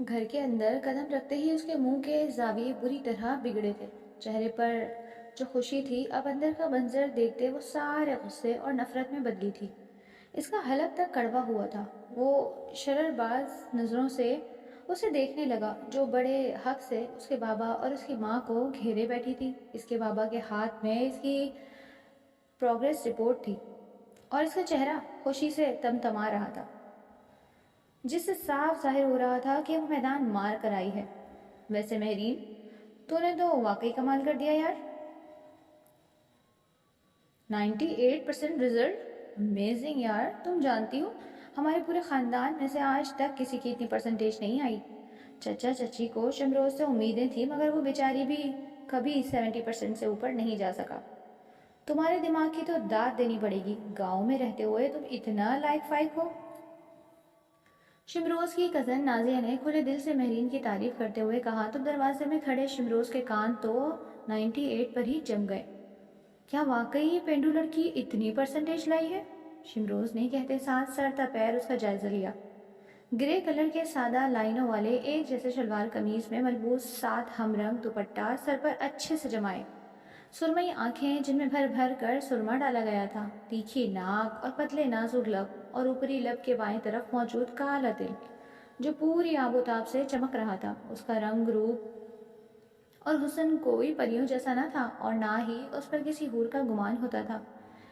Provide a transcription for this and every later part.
گھر کے اندر قدم رکھتے ہی اس کے منہ کے زاویے بری طرح بگڑے تھے۔ چہرے پر جو خوشی تھی اب اندر کا منظر دیکھتے وہ سارے غصے اور نفرت میں بدلی تھی۔ اس کا حلق تک کڑوا ہوا تھا۔ وہ شرر باز نظروں سے اسے دیکھنے لگا جو بڑے حق سے اس کے بابا اور اس کی ماں کو گھیرے بیٹھی تھی۔ اس کے بابا کے ہاتھ میں اس کی پروگریس رپورٹ تھی اور اس کا چہرہ خوشی سے تمتما رہا تھا، جس سے صاف ظاہر ہو رہا تھا کہ وہ میدان مار کر آئی ہے۔ ویسے مہرین، تو نے تو واقعی کمال کر دیا یار۔ 98% رزلٹ، امیزنگ یار۔ تم جانتی ہو ہمارے پورے خاندان میں سے آج تک کسی کی اتنی پرسنٹیج نہیں آئی۔ چچا چچی کو شمروز سے امیدیں تھیں مگر وہ بیچاری بھی کبھی 70% سے اوپر نہیں جا سکا۔ تمہارے دماغ کی تو داد دینی پڑے گی، گاؤں میں رہتے ہوئے تم اتنا لائق فائق ہو۔ شمروز کی کزن نازیہ نے کھلے دل سے مہرین کی تعریف کرتے ہوئے کہا تو دروازے میں کھڑے شمروز کے کان تو 98 پر ہی جم گئے۔ کیا واقعی یہ پینڈو لڑکی اتنی پرسنٹیج لائی ہے؟ شمروز نے کہتے ساتھ سر تا پیر اس کا جائزہ لیا۔ گرے کلر کے سادہ لائنوں والے ایک جیسے شلوار قمیض میں ملبوس 7 ہم رنگ دوپٹہ سر پر اچھے سے جمائے، سرمئی آنکھیں جن میں بھر بھر کر سرما ڈالا گیا تھا، تیکھی ناک اور پتلے نازک لب اور اوپری لب کے بائیں طرف موجود کالا تل جو پوری آب و تاب سے چمک رہا تھا۔ اس کا رنگ روپ اور حسن کوئی پریوں جیسا نہ تھا اور نہ ہی اس پر کسی حور کا گمان ہوتا تھا۔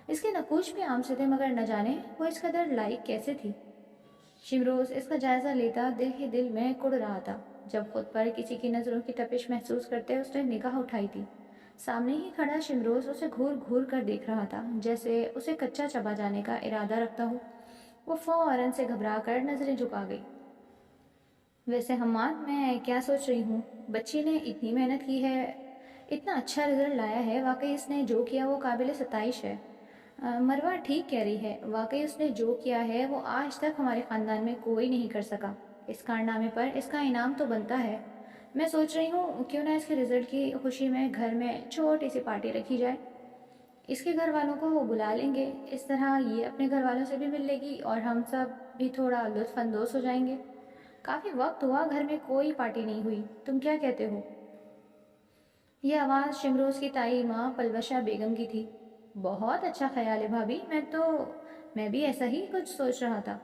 اس کے نقوش بھی عام سے تھے مگر نہ جانے وہ اس قدر لائق کیسے تھی۔ شمروز اس کا جائزہ لیتا دل ہی دل میں کڑ رہا تھا۔ جب خود پر کسی کی نظروں کی تپش محسوس کرتے اس نے نگاہ اٹھائی تھی۔ سامنے ہی کھڑا شمروز اسے گھور گھور کر دیکھ رہا تھا جیسے اسے کچا چبا جانے کا ارادہ رکھتا ہو۔ وہ فوراً سے گھبرا کر نظریں جھکا گئی۔ ویسے حماد، میں کیا سوچ رہی ہوں، بچی نے اتنی محنت کی ہے، اتنا اچھا رزلٹ لایا ہے، واقعی اس نے جو کیا وہ قابل ستائش ہے۔ مروہ ٹھیک کہہ رہی ہے، واقعی اس نے جو کیا ہے وہ آج تک ہمارے خاندان میں کوئی نہیں کر سکا۔ اس کارنامے پر اس کا انعام تو بنتا ہے۔ میں سوچ رہی ہوں کیوں نہ اس کے رزلٹ کی خوشی میں گھر میں چھوٹی سی پارٹی رکھی جائے۔ اس کے گھر والوں کو وہ بلا لیں گے، اس طرح یہ اپنے گھر والوں سے بھی مل لے گی اور ہم سب بھی تھوڑا لطف اندوز ہو جائیں گے۔ کافی وقت ہوا گھر میں کوئی پارٹی نہیں ہوئی، تم کیا کہتے ہو؟ یہ آواز شمروز کی تائی ماں پلوشہ بیگم کی تھی۔ بہت اچھا خیال ہے بھابھی، میں بھی ایسا ہی کچھ سوچ رہا تھا۔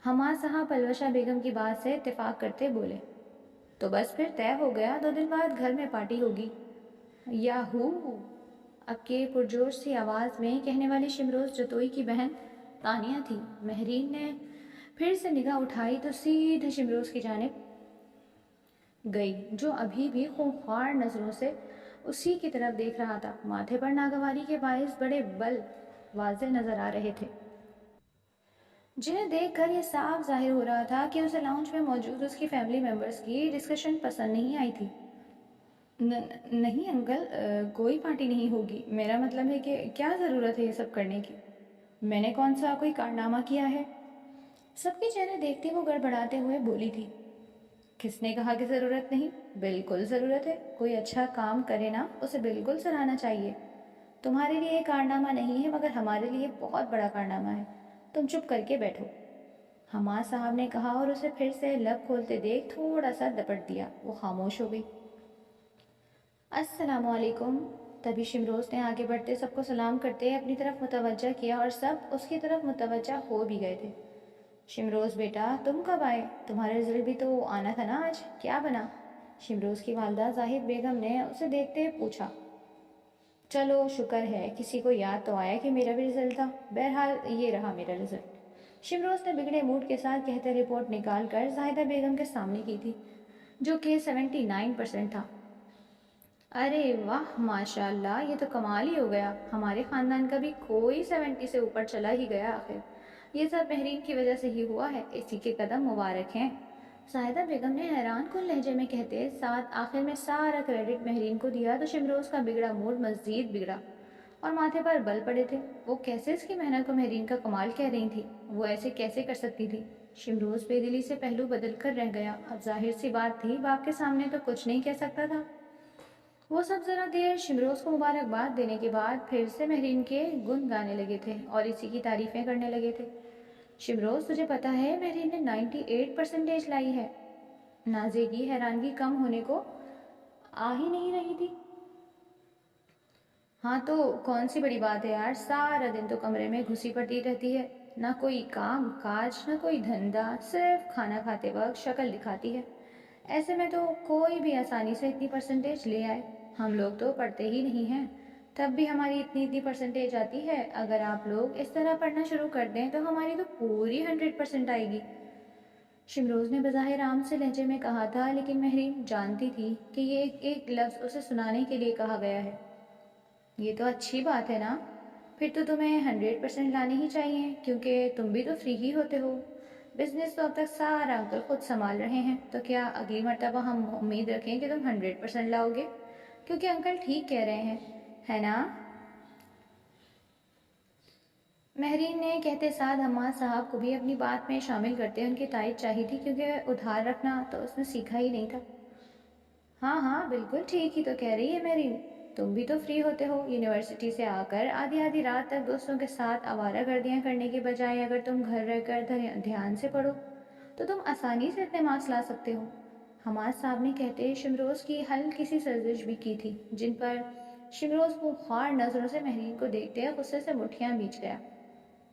حماد صاحب پلوشہ بیگم کی بات سے اتفاق کرتے بولے۔ تو بس پھر طے ہو گیا، 2 دن بعد گھر میں پارٹی ہوگی۔ یاہو! اب کے پرجوش سی آواز میں کہنے والی شمروز جتوئی کی بہن تانیہ تھی۔ مہرین نے پھر سے نگاہ اٹھائی تو سیدھے شمروز کی جانب گئی جو ابھی بھی خونخوار نظروں سے اسی کی طرف دیکھ رہا تھا۔ ماتھے پر ناگواری کے باعث بڑے بل واضح نظر آ رہے تھے جنہیں دیکھ کر یہ صاف ظاہر ہو رہا تھا کہ اسے لاؤنج میں موجود اس کی فیملی ممبرز کی ڈسکشن پسند نہیں آئی تھی۔ نہیں انکل، کوئی پارٹی نہیں ہوگی، میرا مطلب ہے کہ کیا ضرورت ہے یہ سب کرنے کی؟ میں نے کون سا کوئی کارنامہ کیا ہے؟ سب کے چہرے دیکھتے وہ گڑبڑاتے ہوئے بولی تھی۔ کس نے کہا کہ ضرورت نہیں؟ بالکل ضرورت ہے، کوئی اچھا کام کرے نا اسے بالکل سراہنا چاہیے۔ تمہارے لیے یہ کارنامہ نہیں ہے مگر ہمارے لیے بہت بڑا کارنامہ ہے، تم چپ کر کے بیٹھو، حماد صاحب نے کہا اور اسے پھر سے لب کھولتے دیکھ تھوڑا سا دپٹ دیا۔ وہ خاموش ہو گئی۔ السلام علیکم۔ تبھی شمروز نے آگے بڑھتے سب کو سلام کرتے اپنی طرف متوجہ کیا اور سب اس کی طرف متوجہ ہو بھی گئے تھے۔ شمروز بیٹا، تم کب آئے؟ تمہارا رزلٹ بھی تو آنا تھا نا آج، کیا بنا؟ شمروز کی والدہ زاہد بیگم نے اسے دیکھتے پوچھا۔ چلو شکر ہے کسی کو یاد تو آیا کہ میرا بھی رزلٹ تھا، بہرحال یہ رہا میرا رزلٹ۔ شمروز نے بگڑے موڈ کے ساتھ کہتے رپورٹ نکال کر زاہدہ بیگم کے سامنے کی تھی جو کہ 79% تھا۔ ارے واہ، ماشاءاللہ، یہ تو کمال ہی ہو گیا، ہمارے خاندان کا بھی کوئی 70 سے اوپر چلا ہی گیا آخر۔ یہ سب مہرین کی وجہ سے ہی ہوا ہے، اسی کے قدم مبارک ہیں، زاہدہ بیگم نے حیران کن لہجے میں کہتے ساتھ آخر میں سارا کریڈٹ مہرین کو دیا تو شمروز کا بگڑا موڈ مزید بگڑا اور ماتھے پر بل پڑے تھے۔ وہ کیسے اس کی محنت کو مہرین کا کمال کہہ رہی تھی؟ وہ ایسے کیسے کر سکتی تھی؟ شمروز بے دلی سے پہلو بدل کر رہ گیا۔ اب ظاہر سی بات تھی باپ کے سامنے تو کچھ نہیں کہہ سکتا تھا۔ وہ سب ذرا دیر شمروز کو مبارکباد دینے کے بعد پھر سے مہرین کے گن گانے لگے تھے اور اسی کی تعریفیں کرنے لگے تھے۔ شمروز، تجھے پتا ہے مہرین نے 98% لائی ہے؟ نازے کی حیرانگی کم ہونے کو آ ہی نہیں رہی تھی۔ ہاں تو کون سی بڑی بات ہے یار، سارا دن تو کمرے میں گھسی پڑتی رہتی ہے، نہ کوئی کام کاج نہ کوئی دھندا، صرف کھانا کھاتے وقت شکل دکھاتی ہے۔ ایسے میں تو کوئی بھی آسانی سے اتنی پرسنٹیج لے آئے، ہم لوگ تو پڑھتے ہی نہیں ہیں، تب بھی ہماری اتنی پرسنٹیج آتی ہے۔ اگر آپ لوگ اس طرح پڑھنا شروع کر دیں تو ہماری تو پوری 100% آئے گی۔ شمروز نے بظاہر عام سے لہجے میں کہا تھا، لیکن مہرین جانتی تھی کہ یہ ایک ایک لفظ اسے سنانے کے لیے کہا گیا ہے۔ یہ تو اچھی بات ہے نا، پھر تو تمہیں 100% لانے ہی چاہیے، کیونکہ تم بھی تو فری ہی ہوتے ہو۔ بزنس تو اب تک سارا انکل خود سنبھال رہے ہیں، تو کیا اگلی مرتبہ ہم امید رکھیں کہ تم 100% لاؤ گے؟ کیونکہ انکل ٹھیک کہہ رہے ہیں، ہے نا؟ مہرین نے کہتے ساتھ حماد صاحب کو بھی اپنی بات میں شامل کرتے ان کی تائید چاہی تھی، کیونکہ ادھار رکھنا تو اس نے سیکھا ہی نہیں تھا۔ ہاں ہاں بالکل ٹھیک ہی تو کہہ رہی ہے میری، تم بھی تو فری ہوتے ہو، یونیورسٹی سے آ کر آدھی آدھی رات تک دوستوں کے ساتھ آوارہ گردیاں کرنے کے بجائے اگر تم گھر رہ کر دھیان سے پڑھو تو تم آسانی سے اتنے مارکس لا سکتے ہو۔ حماد صاحب نے کہتے شمروز کی ہلکی سی سرزش بھی کی تھی، جن پر شمروز کو خوار نظروں سے مہرین کو دیکھتے غصے سے مٹھیاں بیچ گیا۔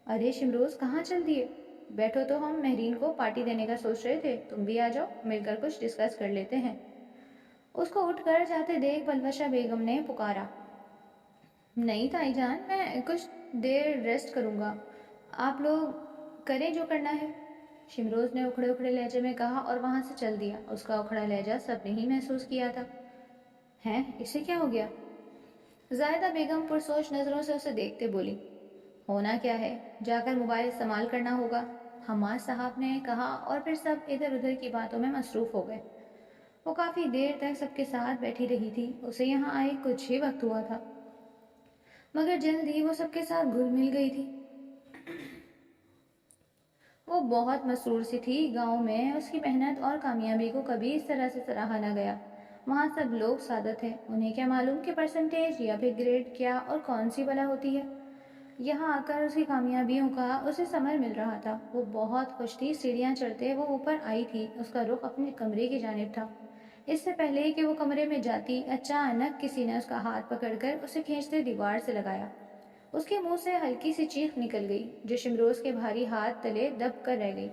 ارے شمروز کہاں چل دیے؟ بیٹھو، تو ہم مہرین کو پارٹی دینے کا سوچ رہے تھے، تم بھی آ جاؤ، مل کر کچھ ڈسکس کر لیتے ہیں۔ اس کو اٹھ کر جاتے دیکھ پلوشہ بیگم نے پکارا، نہیں تائی جان، میں کچھ دیر ریسٹ کروں گا، آپ لوگ کریں جو کرنا ہے۔ شمروز نے اکھڑے اکھڑے لہجے میں کہا اور وہاں سے چل دیا۔ اس کا اکھڑا لہجہ سب نے ہی محسوس کیا تھا۔ ہیں، اسے کیا ہو گیا؟ زاہدہ بیگم پرسوچ نظروں سے اسے دیکھتے بولی، ہونا کیا ہے، جا کر موبائل استعمال کرنا ہوگا، حماد صاحب نے کہا، اور پھر سب ادھر ادھر کی باتوں میں مصروف ہو گئے۔ وہ کافی دیر تک سب کے ساتھ بیٹھی رہی تھی، اسے یہاں آئے کچھ ہی وقت ہوا تھا، مگر جلد ہی وہ سب کے ساتھ گھل مل گئی تھی۔ وہ بہت مسرور سی تھی، گاؤں میں اس کی محنت اور کامیابی کو کبھی اس طرح سے سراہا نہ گیا۔ وہاں سب لوگ سادہ تھے، انہیں کیا معلوم کہ پرسنٹیج یا پھر گریڈ کیا اور کون سی بلا ہوتی ہے۔ یہاں آ کر اس کی کامیابیوں کا اسے ثمر مل رہا تھا۔ وہ بہت خوش تھی، سیڑھیاں چڑھتے وہ اوپر آئی تھی، اس کا رخ اپنے کمرے کی جانب تھا۔ اس سے پہلے کہ وہ کمرے میں جاتی، اچانک کسی نے اس کا ہاتھ پکڑ کر اسے کھینچتے دیوار سے لگایا۔ اس کے منہ سے ہلکی سی چیخ نکل گئی، جو شمروز کے بھاری ہاتھ تلے دب کر رہ گئی۔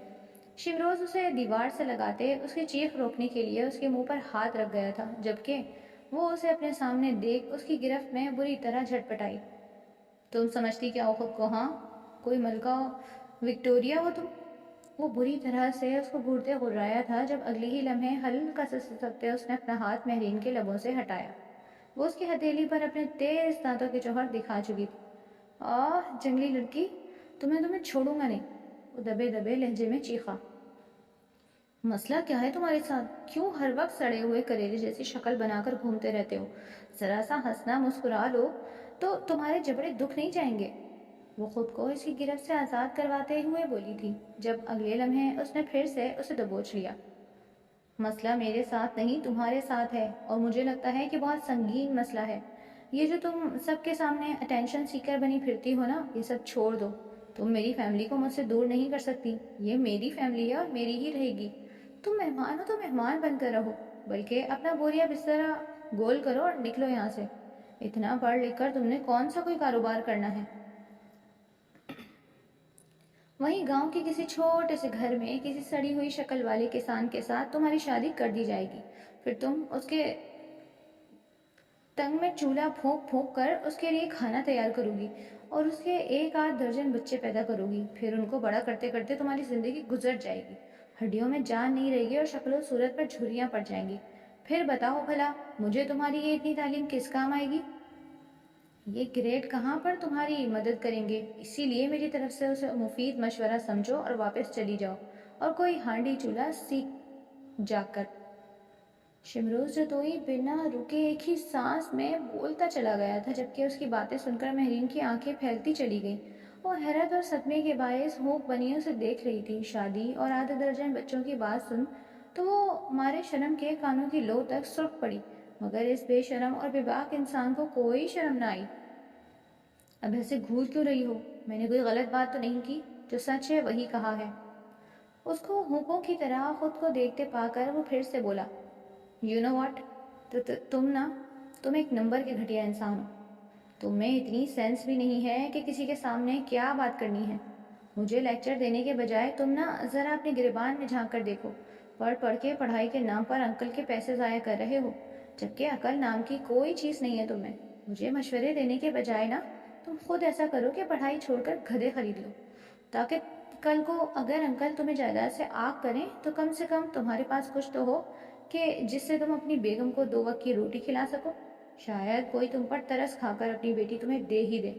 شمروز اسے دیوار سے لگاتے اس کی چیخ روکنے کے لیے اس کے منہ پر ہاتھ رکھ گیا تھا، جبکہ وہ اسے اپنے سامنے دیکھ اس کی گرفت میں بری طرح جھٹپٹائی۔ تم سمجھتی کیا ہو خود کو؟ ہاں، کوئی ملکہ وکٹوریہ ہو تم؟ وہ بری طرح سے اس کو گھورتے غرایا تھا، جب اگلے ہی لمحے ہلکا سا سسکتے اس نے اپنا ہاتھ مہرین کے لبوں سے ہٹایا۔ وہ اس کی ہتھیلی پر اپنے تیز دانتوں کے جوہر دکھا چکی تھی۔ آہ جنگلی لڑکی، تمہیں چھوڑوں گا نہیں، وہ دبے دبے لہجے میں چیخا۔ مسئلہ کیا ہے تمہارے ساتھ؟ کیوں ہر وقت سڑے ہوئے کریلے جیسی شکل بنا کر گھومتے رہتے ہو؟ ذرا سا ہنسنا مسکرا لو تو تمہارے جبڑے دکھ نہیں جائیں گے؟ وہ خود کو اس کی گرفت سے آزاد کرواتے ہوئے بولی تھی، جب اگلے لمحے اس نے پھر سے اسے دبوچ لیا۔ مسئلہ میرے ساتھ نہیں، تمہارے ساتھ ہے، اور مجھے لگتا ہے کہ بہت سنگین مسئلہ ہے۔ یہ جو تم سب کے سامنے اٹینشن سیکر بنی پھرتی ہو نا، یہ سب چھوڑ دو۔ تم میری فیملی کو مجھ سے دور نہیں کر سکتی، یہ میری فیملی ہے اور میری ہی رہے گی۔ تم مہمان ہو تو مہمان بن کر رہو، بلکہ اپنا بوریا بستر گول کرو اور نکلو یہاں سے۔ اتنا پڑھ لکھ کر تم نے کون سا کوئی کاروبار کرنا ہے؟ وہیں گاؤں کے کسی چھوٹے سے گھر میں کسی سڑی ہوئی شکل والے کسان کے ساتھ تمہاری شادی کر دی جائے گی، پھر تم اس کے تنگ میں چولہا پھونک پھونک کر اس کے لیے کھانا تیار کرو گی اور اس کے 1 آدھ درجن بچے پیدا کرو گی۔ پھر ان کو بڑا کرتے کرتے تمہاری زندگی گزر جائے گی، ہڈیوں میں جان نہیں رہے گی اور شکل و صورت پر جھریاں پڑ جائیں گی۔ پھر بتاؤ بھلا مجھے تمہاری یہ اتنی تعلیم کس کام آئے گی؟ یہ گریڈ کہاں پر تمہاری مدد کریں گے، اسی لیے میری طرف سے اسے مفید مشورہ سمجھو اور واپس چلی جاؤ، اور کوئی ہانڈی چولہا سیکھ جا کر۔ شمروز جتوئی بنا رکے ایک ہی سانس میں بولتا چلا گیا تھا، جبکہ اس کی باتیں سن کر مہرین کی آنکھیں پھیلتی چلی گئیں۔ وہ حیرت اور صدمے کے باعث ہوک بنی اسے دیکھ رہی تھی۔ شادی اور آدھا درجن بچوں کی بات سن تو وہ مارے شرم کے کانوں کی لو تک سرخ پڑی، مگر اس بے شرم اور بے باک انسان کو کوئی شرم نہ آئی۔ اب ایسے گھور کیوں رہی ہو؟ میں نے کوئی غلط بات تو نہیں کی، جو سچ ہے وہی کہا ہے۔ اس کو ہونکوں کی طرح خود کو دیکھتے پا کر وہ پھر سے بولا، یو نو واٹ، تم ایک نمبر کے گھٹیا انسان ہو۔ تم میں اتنی سینس بھی نہیں ہے کہ کسی کے سامنے کیا بات کرنی ہے۔ مجھے لیکچر دینے کے بجائے تم ذرا اپنے گریبان میں جھانک کر دیکھو۔ پڑھ پڑھ کے پڑھائی کے نام پر انکل کے پیسے ضائع کر رہے ہو، جبکہ عقل نام کی کوئی چیز نہیں ہے تم میں۔ مجھے مشورے دینے کے بجائے تم خود ایسا کرو کہ پڑھائی چھوڑ کر گدھے خرید لو، تاکہ کل کو اگر انکل تمہیں جائیداد سے آگ کریں تو کم سے کم تمہارے پاس کچھ تو ہو کہ جس سے تم اپنی بیگم کو 2 وقت کی روٹی کھلا سکو۔ شاید کوئی تم پر ترس کھا کر اپنی بیٹی تمہیں دے ہی دے۔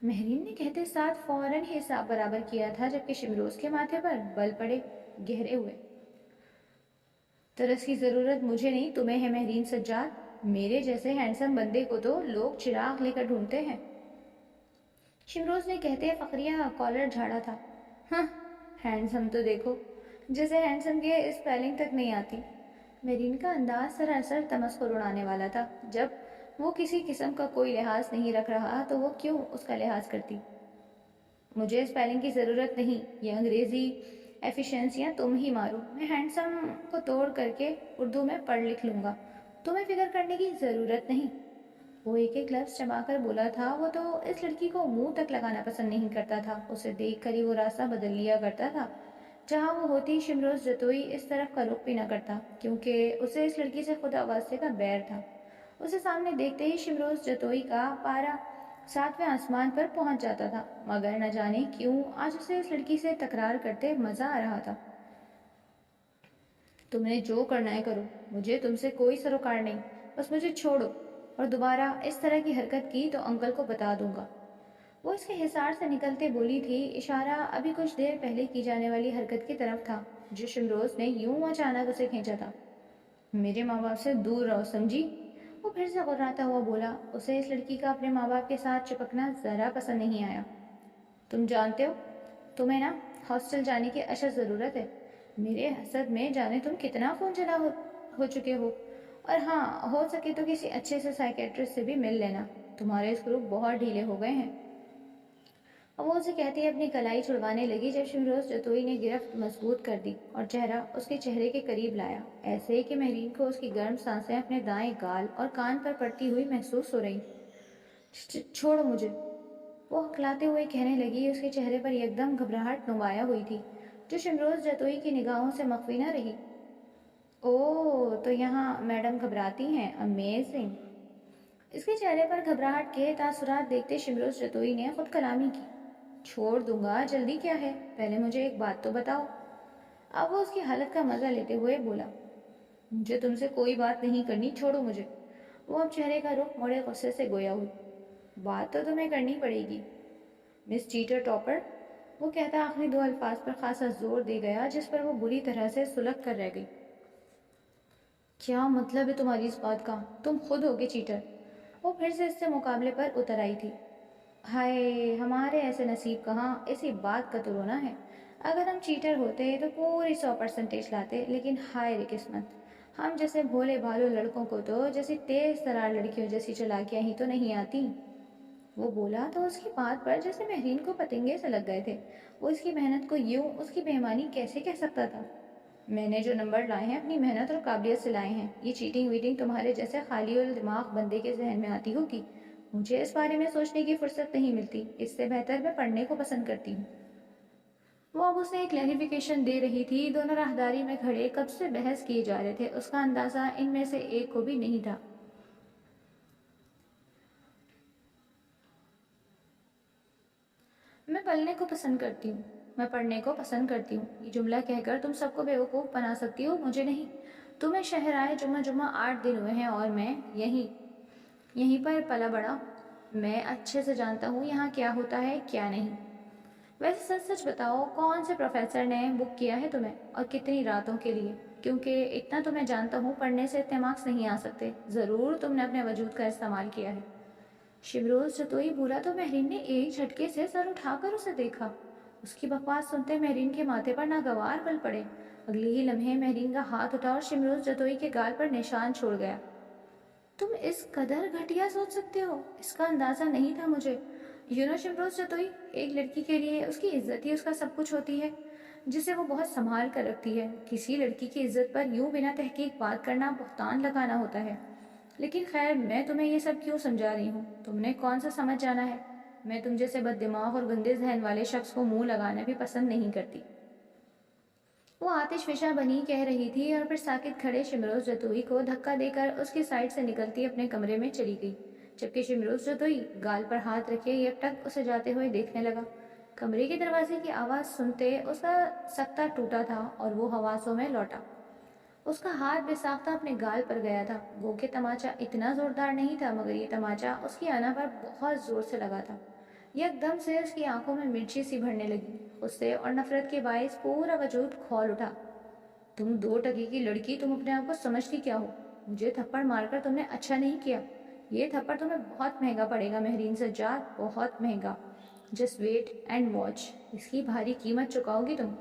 مہرین نے کہتے ساتھ فوراً ہی حساب برابر کیا تھا، جبکہ شمروز کے ماتھے پر بل پڑے گہرے ہوئے۔ ترس کی ضرورت مجھے نہیں، تمہیں ہے مہرین سجاد۔ میرے جیسے ہینڈسم بندے کو تو لوگ چراغ لے کر ڈھونڈتے ہیں۔ شمروز نے کہتے فقریہ کالر جھاڑا تھا۔ ہاں، ہینڈسم تو دیکھو، جسے ہینڈسم کی اسپیلنگ تک نہیں آتی۔ مہرین کا انداز سراسر تمسخر اڑانے والا تھا۔ جب وہ کسی قسم کا کوئی لحاظ نہیں رکھ رہا تو وہ کیوں اس کا لحاظ کرتی؟ مجھے اسپیلنگ کی ضرورت نہیں، یہ انگریزی ایفیشنسیاں تم ہی مارو، میں ہینڈسم کو توڑ کر کے اردو میں پڑھ لکھ لوں گا، تمہیں فکر کرنے کی ضرورت نہیں۔ وہ ایک ایک لفظ چبا کر بولا تھا۔ وہ تو اس لڑکی کو منہ تک لگانا پسند نہیں کرتا تھا، اسے دیکھ کر ہی وہ راستہ بدل لیا کرتا تھا۔ جہاں وہ ہوتی شمروز جتوئی اس طرف کا رخ بھی نہ کرتا، کیونکہ اسے اس لڑکی سے خدا واسطے کا بیر تھا۔ اسے سامنے دیکھتے ہی شمروز جتوئی کا پارا 7ویں آسمان پر پہنچ جاتا تھا، مگر نہ جانے کیوں آج اسے اس لڑکی سے تکرار کرتے مزہ آ رہا تھا۔ تم نے جو کرنا ہے کرو، مجھے تم سے کوئی سروکار نہیں، بس مجھے چھوڑو، اور دوبارہ اس طرح کی حرکت کی تو انکل کو بتا دوں گا۔ وہ اس کے حصار سے نکلتے بولی تھی، اشارہ ابھی کچھ دیر پہلے کی جانے والی حرکت کی طرف تھا جو شمروز نے یوں اچانک اسے کھینچا تھا۔ میرے ماں باپ سے دور رہو، سمجھی؟ وہ پھر سے غراتا ہوا بولا۔ اسے اس لڑکی کا اپنے ماں باپ کے ساتھ چپکنا ذرا پسند نہیں آیا۔ تم جانتے ہو، تمہیں ہاسٹل جانے کی اشد ضرورت ہے۔ میرے حسد میں جانے تم کتنا خون جلا ہو چکے ہو، اور ہاں، ہو سکے تو کسی اچھے سے سائیکیٹرسٹ سے بھی مل لینا، تمہارے اسکرو بہت ڈھیلے ہو گئے ہیں۔ اور وہ اسے کہتی اپنی کلائی چھڑوانے لگی جب شمروز جتوئی نے گرفت مضبوط کر دی اور چہرہ اس کے چہرے کے قریب لایا، ایسے کہ مہرین کو اس کی گرم سانسیں اپنے دائیں گال اور کان پر پڑتی ہوئی محسوس ہو رہی۔ چھوڑو مجھے، وہ ہکلاتے ہوئے کہنے لگی۔ اس کے چہرے پر یکدم گھبراہٹ نمایاں ہوئی تھی جو شمروز جتوئی کی نگاہوں سے مخفی نہ رہی۔ اوہ، تو یہاں میڈم گھبراتی ہیں، امیزنگ۔ اس کے چہرے پر گھبراہٹ کے تاثرات دیکھتے شمروز جتوئی نے خود کلامی کی۔ چھوڑ دوں گا، جلدی کیا ہے، پہلے مجھے ایک بات تو بتاؤ۔ اب وہ اس کی حالت کا مزہ لیتے ہوئے بولا، مجھے تم سے کوئی بات نہیں کرنی، چھوڑو مجھے۔ وہ اب چہرے کا رخ موڑے غصے سے گویا ہوئی۔ بات تو تمہیں کرنی پڑے گی، مس چیٹر ٹاپر، وہ کہتا آخری 2 الفاظ پر خاصا زور دے گیا جس پر وہ بری طرح سے سلگ کر رہ گئی۔ کیا مطلب ہے تمہاری اس بات کا؟ تم خود ہوگے چیٹر۔ وہ پھر سے اس سے مقابلے پر اتر آئی تھی۔ ہائے، ہمارے ایسے نصیب کہاں، اسی بات کا تو رونا ہے۔ اگر ہم چیٹر ہوتے تو پوری 100% لاتے، لیکن ہائے رے قسمت، ہم جیسے بھولے بھالو لڑکوں کو تو جیسی تیز ترار لڑکیوں جیسی چالاکیاں ہی تو نہیں آتی۔ وہ بولا تو اس کی بات پر جیسے مہرین کو پتنگے سے لگ گئے تھے۔ وہ اس کی محنت کو یوں اس کی بےایمانی کیسے کہہ سکتا تھا؟ میں نے جو نمبر لائے ہیں اپنی محنت اور قابلیت سے لائے ہیں، یہ چیٹنگ ویٹنگ تمہارے جیسے خالی الدماغ بندے کے ذہن میں آتی ہوگی۔ مجھے اس بارے میں سوچنے کی فرصت نہیں ملتی، اس سے بہتر میں پڑھنے کو پسند کرتی ہوں۔ وہ اب اسے ایک کلیریفیکیشن دے رہی تھی۔ دونوں راہداری میں کھڑے کب سے بحث کیے جا رہے تھے، اس کا اندازہ ان میں سے ایک کو بھی نہیں تھا۔ میں پڑھنے کو پسند کرتی ہوں، میں پڑھنے کو پسند کرتی ہوں، یہ جملہ کہہ کر تم سب کو بیوقوف بنا سکتی ہو، مجھے نہیں۔ تمہیں شہر آئے جمعہ 8 دن ہوئے ہیں اور میں یہیں پر پلا بڑا۔ میں اچھے سے جانتا ہوں یہاں کیا ہوتا ہے کیا نہیں۔ ویسے سچ سچ بتاؤ، کون سے پروفیسر نے بک کیا ہے تمہیں، اور کتنی راتوں کے لیے؟ کیونکہ اتنا تو میں جانتا ہوں، پڑھنے سے اتنے مارکس نہیں آ سکتے، ضرور تم نے اپنے وجود کا استعمال کیا ہے۔ شمروز جتوئی بولا تو مہرین نے ایک جھٹکے سے سر اٹھا کر اسے دیکھا۔ اس کی بکواس سنتے مہرین کے ماتھے پر ناگوار بل پڑے۔ اگلے ہی لمحے مہرین کا ہاتھ اٹھا اور شمروز جتوئی کے گال پر نشان چھوڑ گیا۔ تم اس قدر گھٹیا سوچ سکتے ہو، اس کا اندازہ نہیں تھا مجھے۔ شمروز جتوئی، ایک لڑکی کے لیے اس کی عزت ہی اس کا سب کچھ ہوتی ہے۔ جسے وہ بہت سنبھال کر رکھتی ہے۔ کسی لڑکی کی عزت پر یوں بنا تحقیق بات کرنا بہتان لگانا ہوتا ہے۔ لیکن خیر، میں تمہیں یہ سب کیوں سمجھا رہی ہوں؟ تم نے کون سا سمجھ جانا ہے؟ میں تم جیسے بد دماغ اور گندے ذہن والے شخص کو منہ لگانا بھی پسند نہیں کرتی۔ وہ آتش فشاں بنی کہہ رہی تھی اور پھر ساکت کھڑے شمروز جتوئی کو دھکا دے کر اس کی سائڈ سے نکلتی اپنے کمرے میں چلی گئی، جبکہ شمروز جتوئی گال پر ہاتھ رکھے یک ٹک اسے جاتے ہوئے دیکھنے لگا۔ کمرے کے دروازے کی آواز سنتے اس کا سکتہ ٹوٹا تھا اور وہ حواسوں میں لوٹا۔ اس کا ہاتھ بے ساختہ اپنے گال پر گیا تھا۔ گو کہ تماچا اتنا زوردار نہیں تھا، مگر یہ تماچا اس کی انا پر بہت زور سے لگا تھا۔ یک دم سے اس کی آنکھوں میں مرچی سی بھرنے لگی۔ غصے اور نفرت کے باعث پورا وجود کھول اٹھا۔ تم 2 ٹکے کی لڑکی، تم اپنے آپ کو سمجھتی کیا ہو؟ مجھے تھپڑ مار کر تم نے اچھا نہیں کیا۔ یہ تھپڑ تمہیں بہت مہنگا پڑے گا مہرین سجاد، بہت مہنگا۔ جسٹ ویٹ اینڈ واچ، اس کی بھاری قیمت چکاؤ گی تم۔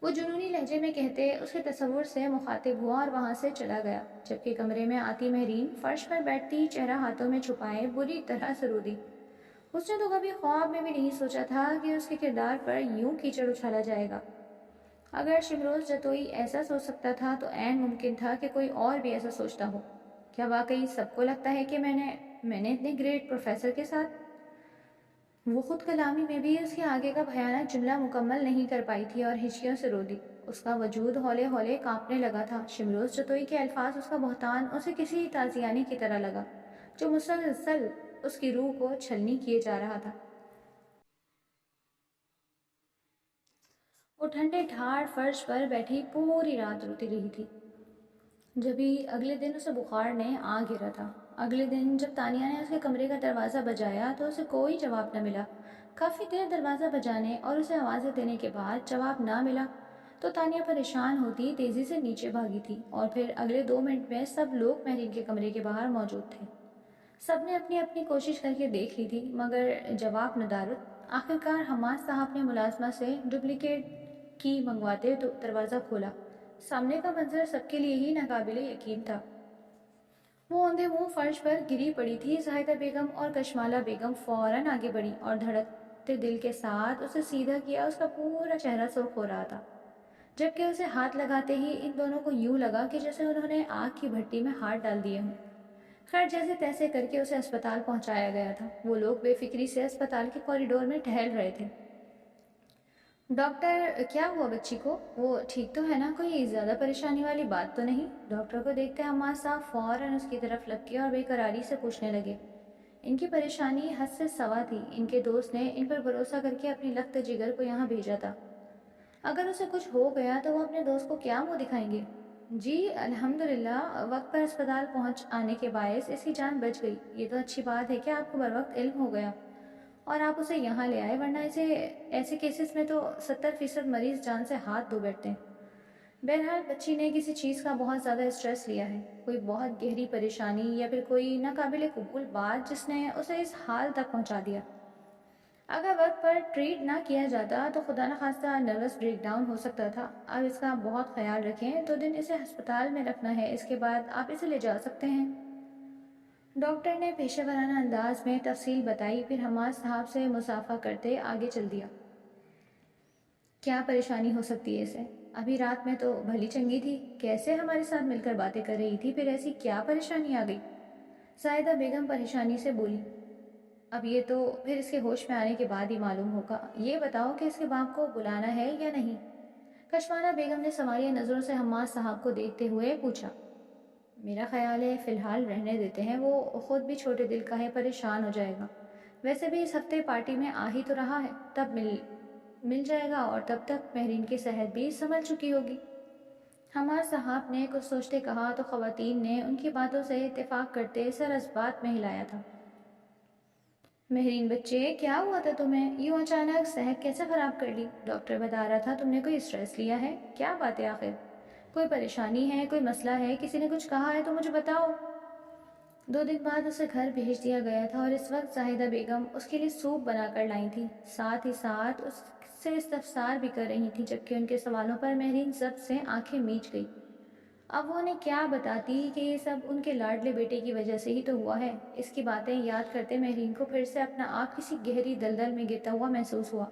وہ جنونی لہجے میں کہتے اس کے تصور سے مخاطب ہوا اور وہاں سے چلا گیا، جبکہ کمرے میں آتی مہرین فرش پر بیٹھتی چہرہ ہاتھوں میں چھپائے بری طرح سے رو دی۔ اس نے تو کبھی خواب میں بھی نہیں سوچا تھا کہ اس کے کردار پر یوں کیچڑ اچھالا جائے گا۔ اگر شمروز جتوئی ایسا سوچ سکتا تھا تو عین ممکن تھا کہ کوئی اور بھی ایسا سوچتا ہو۔ کیا واقعی سب کو لگتا ہے کہ میں نے اتنے گریٹ پروفیسر کے ساتھ؟ وہ خود کلامی میں بھی اس کے آگے کا بھیانک جملہ مکمل نہیں کر پائی تھی اور ہچکیوں سے رو دی۔ اس کا وجود ہولے ہولے کانپنے لگا تھا۔ شمروز جتوئی کے الفاظ، اس کا بہتان اسے کسی تازیانے کی طرح لگا جو مسلسل اس کی روح کو چھلنی کیے جا رہا تھا۔ وہ ٹھنڈے ٹھاڑ فرش پر بیٹھی پوری رات روتی رہی تھی۔ جبھی اگلے دن اسے بخار نے آ گھیرا تھا۔ اگلے دن جب تانیہ نے اس کے کمرے کا دروازہ بجایا تو اسے کوئی جواب نہ ملا۔ کافی دیر دروازہ بجانے اور اسے آوازیں دینے کے بعد جواب نہ ملا تو تانیہ پریشان ہوتی تیزی سے نیچے بھاگی تھی، اور پھر اگلے 2 منٹ میں سب لوگ مہرین کے کمرے کے باہر موجود تھے۔ سب نے اپنی اپنی کوشش کر کے دیکھ لی تھی، مگر جواب ندارد۔ آخرکار حماد صاحب نے ملازمہ سے ڈپلیکیٹ کی منگواتے دروازہ کھولا۔ سامنے کا منظر سب کے لیے ہی ناقابل یقین تھا۔ وہ اندھے منہ فرش پر گری پڑی تھی۔ زاہدہ بیگم اور کشمالہ بیگم فوراً آگے بڑھی اور دھڑکتے دل کے ساتھ اسے سیدھا کیا۔ اس کا پورا چہرہ سرخ ہو رہا تھا، جبکہ اسے ہاتھ لگاتے ہی ان دونوں کو یوں لگا کہ جیسے انہوں نے آگ کی بھٹی میں ہاتھ ڈال دیے ہوں۔ خیر، جیسے تیسے کر کے اسے اسپتال پہنچایا گیا تھا۔ وہ لوگ بے فکری سے اسپتال کے کوریڈور میں ٹہل رہے تھے۔ ڈاکٹر، کیا ہوا بچی کو؟ وہ ٹھیک تو ہے نا؟ کوئی زیادہ پریشانی والی بات تو نہیں؟ ڈاکٹر کو دیکھتے حماد صاحب فوراً اس کی طرف لپکے اور بے قراری سے پوچھنے لگے۔ ان کی پریشانی حد سے سوا تھی۔ ان کے دوست نے ان پر بھروسہ کر کے اپنی لخت جگر کو یہاں بھیجا تھا۔ اگر اسے کچھ ہو گیا تو وہ اپنے دوست کو کیا منہ دکھائیں گے؟ جی الحمدللہ، وقت پر اسپتال پہنچ آنے کے باعث اس کی جان بچ گئی۔ یہ تو اچھی بات ہے کہ آپ کو بروقت علم ہو گیا اور آپ اسے یہاں لے آئے، ورنہ ایسے کیسز میں تو 70% مریض جان سے ہاتھ دھو بیٹھتے ہیں۔ بہرحال بچی نے کسی چیز کا بہت زیادہ اسٹریس لیا ہے، کوئی بہت گہری پریشانی یا پھر کوئی ناقابل قبول بات جس نے اسے اس حال تک پہنچا دیا۔ اگر وقت پر ٹریٹ نہ کیا جاتا تو خدا نخواستہ نروس بریک ڈاؤن ہو سکتا تھا۔ اب اس کا بہت خیال رکھیں، 2 دن اسے ہسپتال میں رکھنا ہے، اس کے بعد آپ اسے لے جا سکتے ہیں۔ ڈاکٹر نے پیشہ ورانہ انداز میں تفصیل بتائی، پھر حماد صاحب سے مصافحہ کرتے آگے چل دیا۔ کیا پریشانی ہو سکتی ہے اسے؟ ابھی رات میں تو بھلی چنگی تھی، کیسے ہمارے ساتھ مل کر باتیں کر رہی تھی، پھر ایسی کیا پریشانی آ گئی؟ زاہدہ بیگم پریشانی سے بولی۔ اب یہ تو پھر اس کے ہوش میں آنے کے بعد ہی معلوم ہوگا۔ یہ بتاؤ کہ اس کے باپ کو بلانا ہے یا نہیں؟ کشمالہ بیگم نے سنواریہ نظروں سے حماد صاحب کو دیکھتے ہوئے پوچھا۔ میرا خیال ہے فی الحال رہنے دیتے ہیں، وہ خود بھی چھوٹے دل کا ہے، پریشان ہو جائے گا۔ ویسے بھی اس ہفتے پارٹی میں آ ہی تو رہا ہے، تب مل جائے گا اور تب تک مہرین کی صحت بھی سنبھل چکی ہوگی۔ حماد صاحب نے کچھ سوچتے کہا تو خواتین نے ان کی باتوں سے اتفاق کرتے سر اس بات میں ہلایا تھا۔ مہرین بچے، کیا ہوا تھا تمہیں؟ یوں اچانک صحت کیسے خراب کر لی؟ ڈاکٹر بتا رہا تھا تم نے کوئی اسٹریس لیا ہے، کیا بات ہے آخر؟ کوئی پریشانی ہے، کوئی مسئلہ ہے، کسی نے کچھ کہا ہے تو مجھے بتاؤ۔ 2 دن بعد اسے گھر بھیج دیا گیا تھا اور اس وقت زاہدہ بیگم اس کے لیے سوپ بنا کر لائی تھی، ساتھ ہی ساتھ اس سے استفسار بھی کر رہی تھی، جبکہ ان کے سوالوں پر مہرین ضبط سے آنکھیں میچ گئی۔ اب وہ انہیں کیا بتاتی کہ یہ سب ان کے لاڈلے بیٹے کی وجہ سے ہی تو ہوا ہے۔ اس کی باتیں یاد کرتے مہرین کو پھر سے اپنا آپ کسی گہری دلدل میں گرتا ہوا محسوس ہوا۔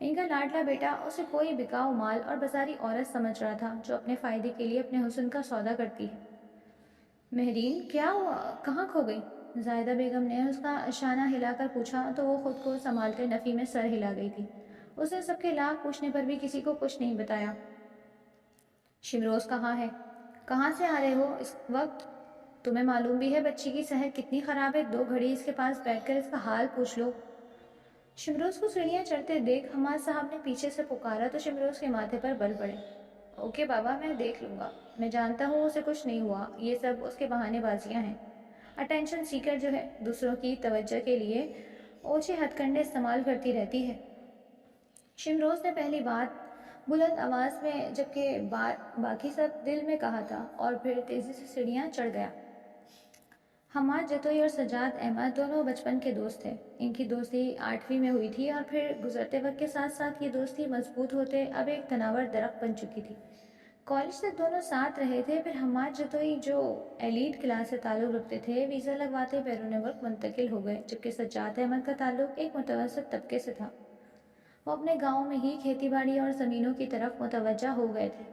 ان کا لاڈلا بیٹا اسے کوئی بکاؤ مال اور بازاری عورت سمجھ رہا تھا جو اپنے فائدے کے لیے اپنے حسن کا سودا کرتی ہے۔ مہرین کیا ہوا، کہاں کھو گئی؟ زائدہ بیگم نے اس کا شانہ ہلا کر پوچھا تو وہ خود کو سنبھالتے نفی میں سر ہلا گئی تھی۔ اس نے سب کے لاکھ پوچھنے پر بھی کسی کو کچھ نہیں بتایا۔ شمروز کہاں ہے؟ کہاں سے آ رہے ہو اس وقت؟ تمہیں معلوم بھی ہے بچی کی صحت کتنی خراب ہے، 2 گھڑی اس کے پاس بیٹھ کر اس کا حال پوچھ لو۔ شمروز کو سیڑھیاں چڑھتے دیکھ حماد صاحب نے پیچھے سے پکارا تو شمروز کے ماتھے پر بل پڑے۔ اوکے بابا، میں دیکھ لوں گا، میں جانتا ہوں اسے کچھ نہیں ہوا، یہ سب اس کے بہانے بازیاں ہیں۔ اٹینشن سیکر جو ہے، دوسروں کی توجہ کے لیے اوچھے ہتھ کنڈے استعمال کرتی رہتی ہے۔ شمروز نے پہلی بات بلند آواز میں جبکہ باقی سب دل میں کہا تھا اور پھر تیزی سے سیڑھیاں چڑھ گیا۔ حماد جتوئی اور سجاد احمد دونوں بچپن کے دوست تھے۔ ان کی دوستی 8ویں میں ہوئی تھی اور پھر گزرتے وقت کے ساتھ ساتھ یہ دوستی مضبوط ہوتے اب ایک تناور درخت بن چکی تھی۔ کالج تک دونوں ساتھ رہے تھے، پھر حماد جتوئی جو ایلیٹ کلاس سے تعلق رکھتے تھے ویزا لگواتے بیرون ملک منتقل ہو گئے، جبکہ سجاد احمد کا تعلق ایک متوسط طبقے سے تھا۔ وہ اپنے گاؤں میں ہی کھیتی باڑی اور زمینوں کی طرف متوجہ ہو گئے تھے۔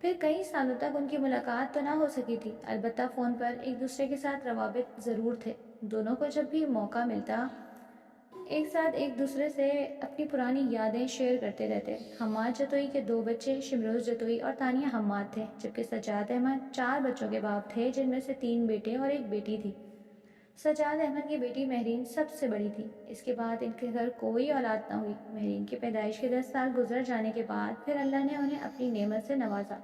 پھر کئی سالوں تک ان کی ملاقات تو نہ ہو سکی تھی، البتہ فون پر ایک دوسرے کے ساتھ روابط ضرور تھے۔ دونوں کو جب بھی موقع ملتا ایک ساتھ ایک دوسرے سے اپنی پرانی یادیں شیئر کرتے رہتے۔ حماد جتوئی کے 2 بچے شمروز جتوئی اور تانیہ حماد تھے، جبکہ سجاد احمد 4 بچوں کے باپ تھے جن میں سے 3 بیٹے اور ایک بیٹی تھی۔ سجاد احمد کی بیٹی مہرین سب سے بڑی تھی۔ اس کے بعد ان کے گھر کوئی اولاد نہ ہوئی۔ مہرین کی پیدائش کے 10 سال گزر جانے کے بعد پھر اللہ نے انہیں اپنی نعمت سے نوازا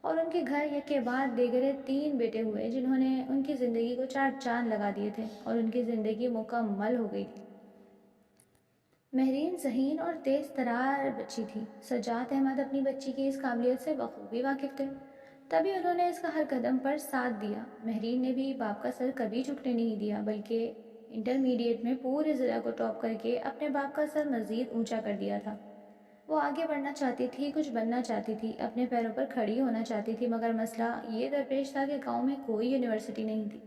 اور ان کے گھر یک کے بعد دیگرے 3 بیٹے ہوئے جنہوں نے ان کی زندگی کو 4 چاند لگا دیے تھے اور ان کی زندگی مکمل ہو گئی تھی۔ مہرین ذہین اور تیز ترار بچی تھی۔ سجاد احمد اپنی بچی کی اس قابلیت سے بخوبی واقف تھے، تبھی انہوں نے اس کا ہر قدم پر ساتھ دیا۔ مہرین نے بھی باپ کا سر کبھی جھکنے نہیں دیا، بلکہ انٹرمیڈیٹ میں پورے ضلع کو ٹاپ کر کے اپنے باپ کا سر مزید اونچا کر دیا تھا۔ وہ آگے بڑھنا چاہتی تھی، کچھ بننا چاہتی تھی، اپنے پیروں پر کھڑی ہونا چاہتی تھی، مگر مسئلہ یہ درپیش تھا کہ گاؤں میں کوئی یونیورسٹی نہیں تھی۔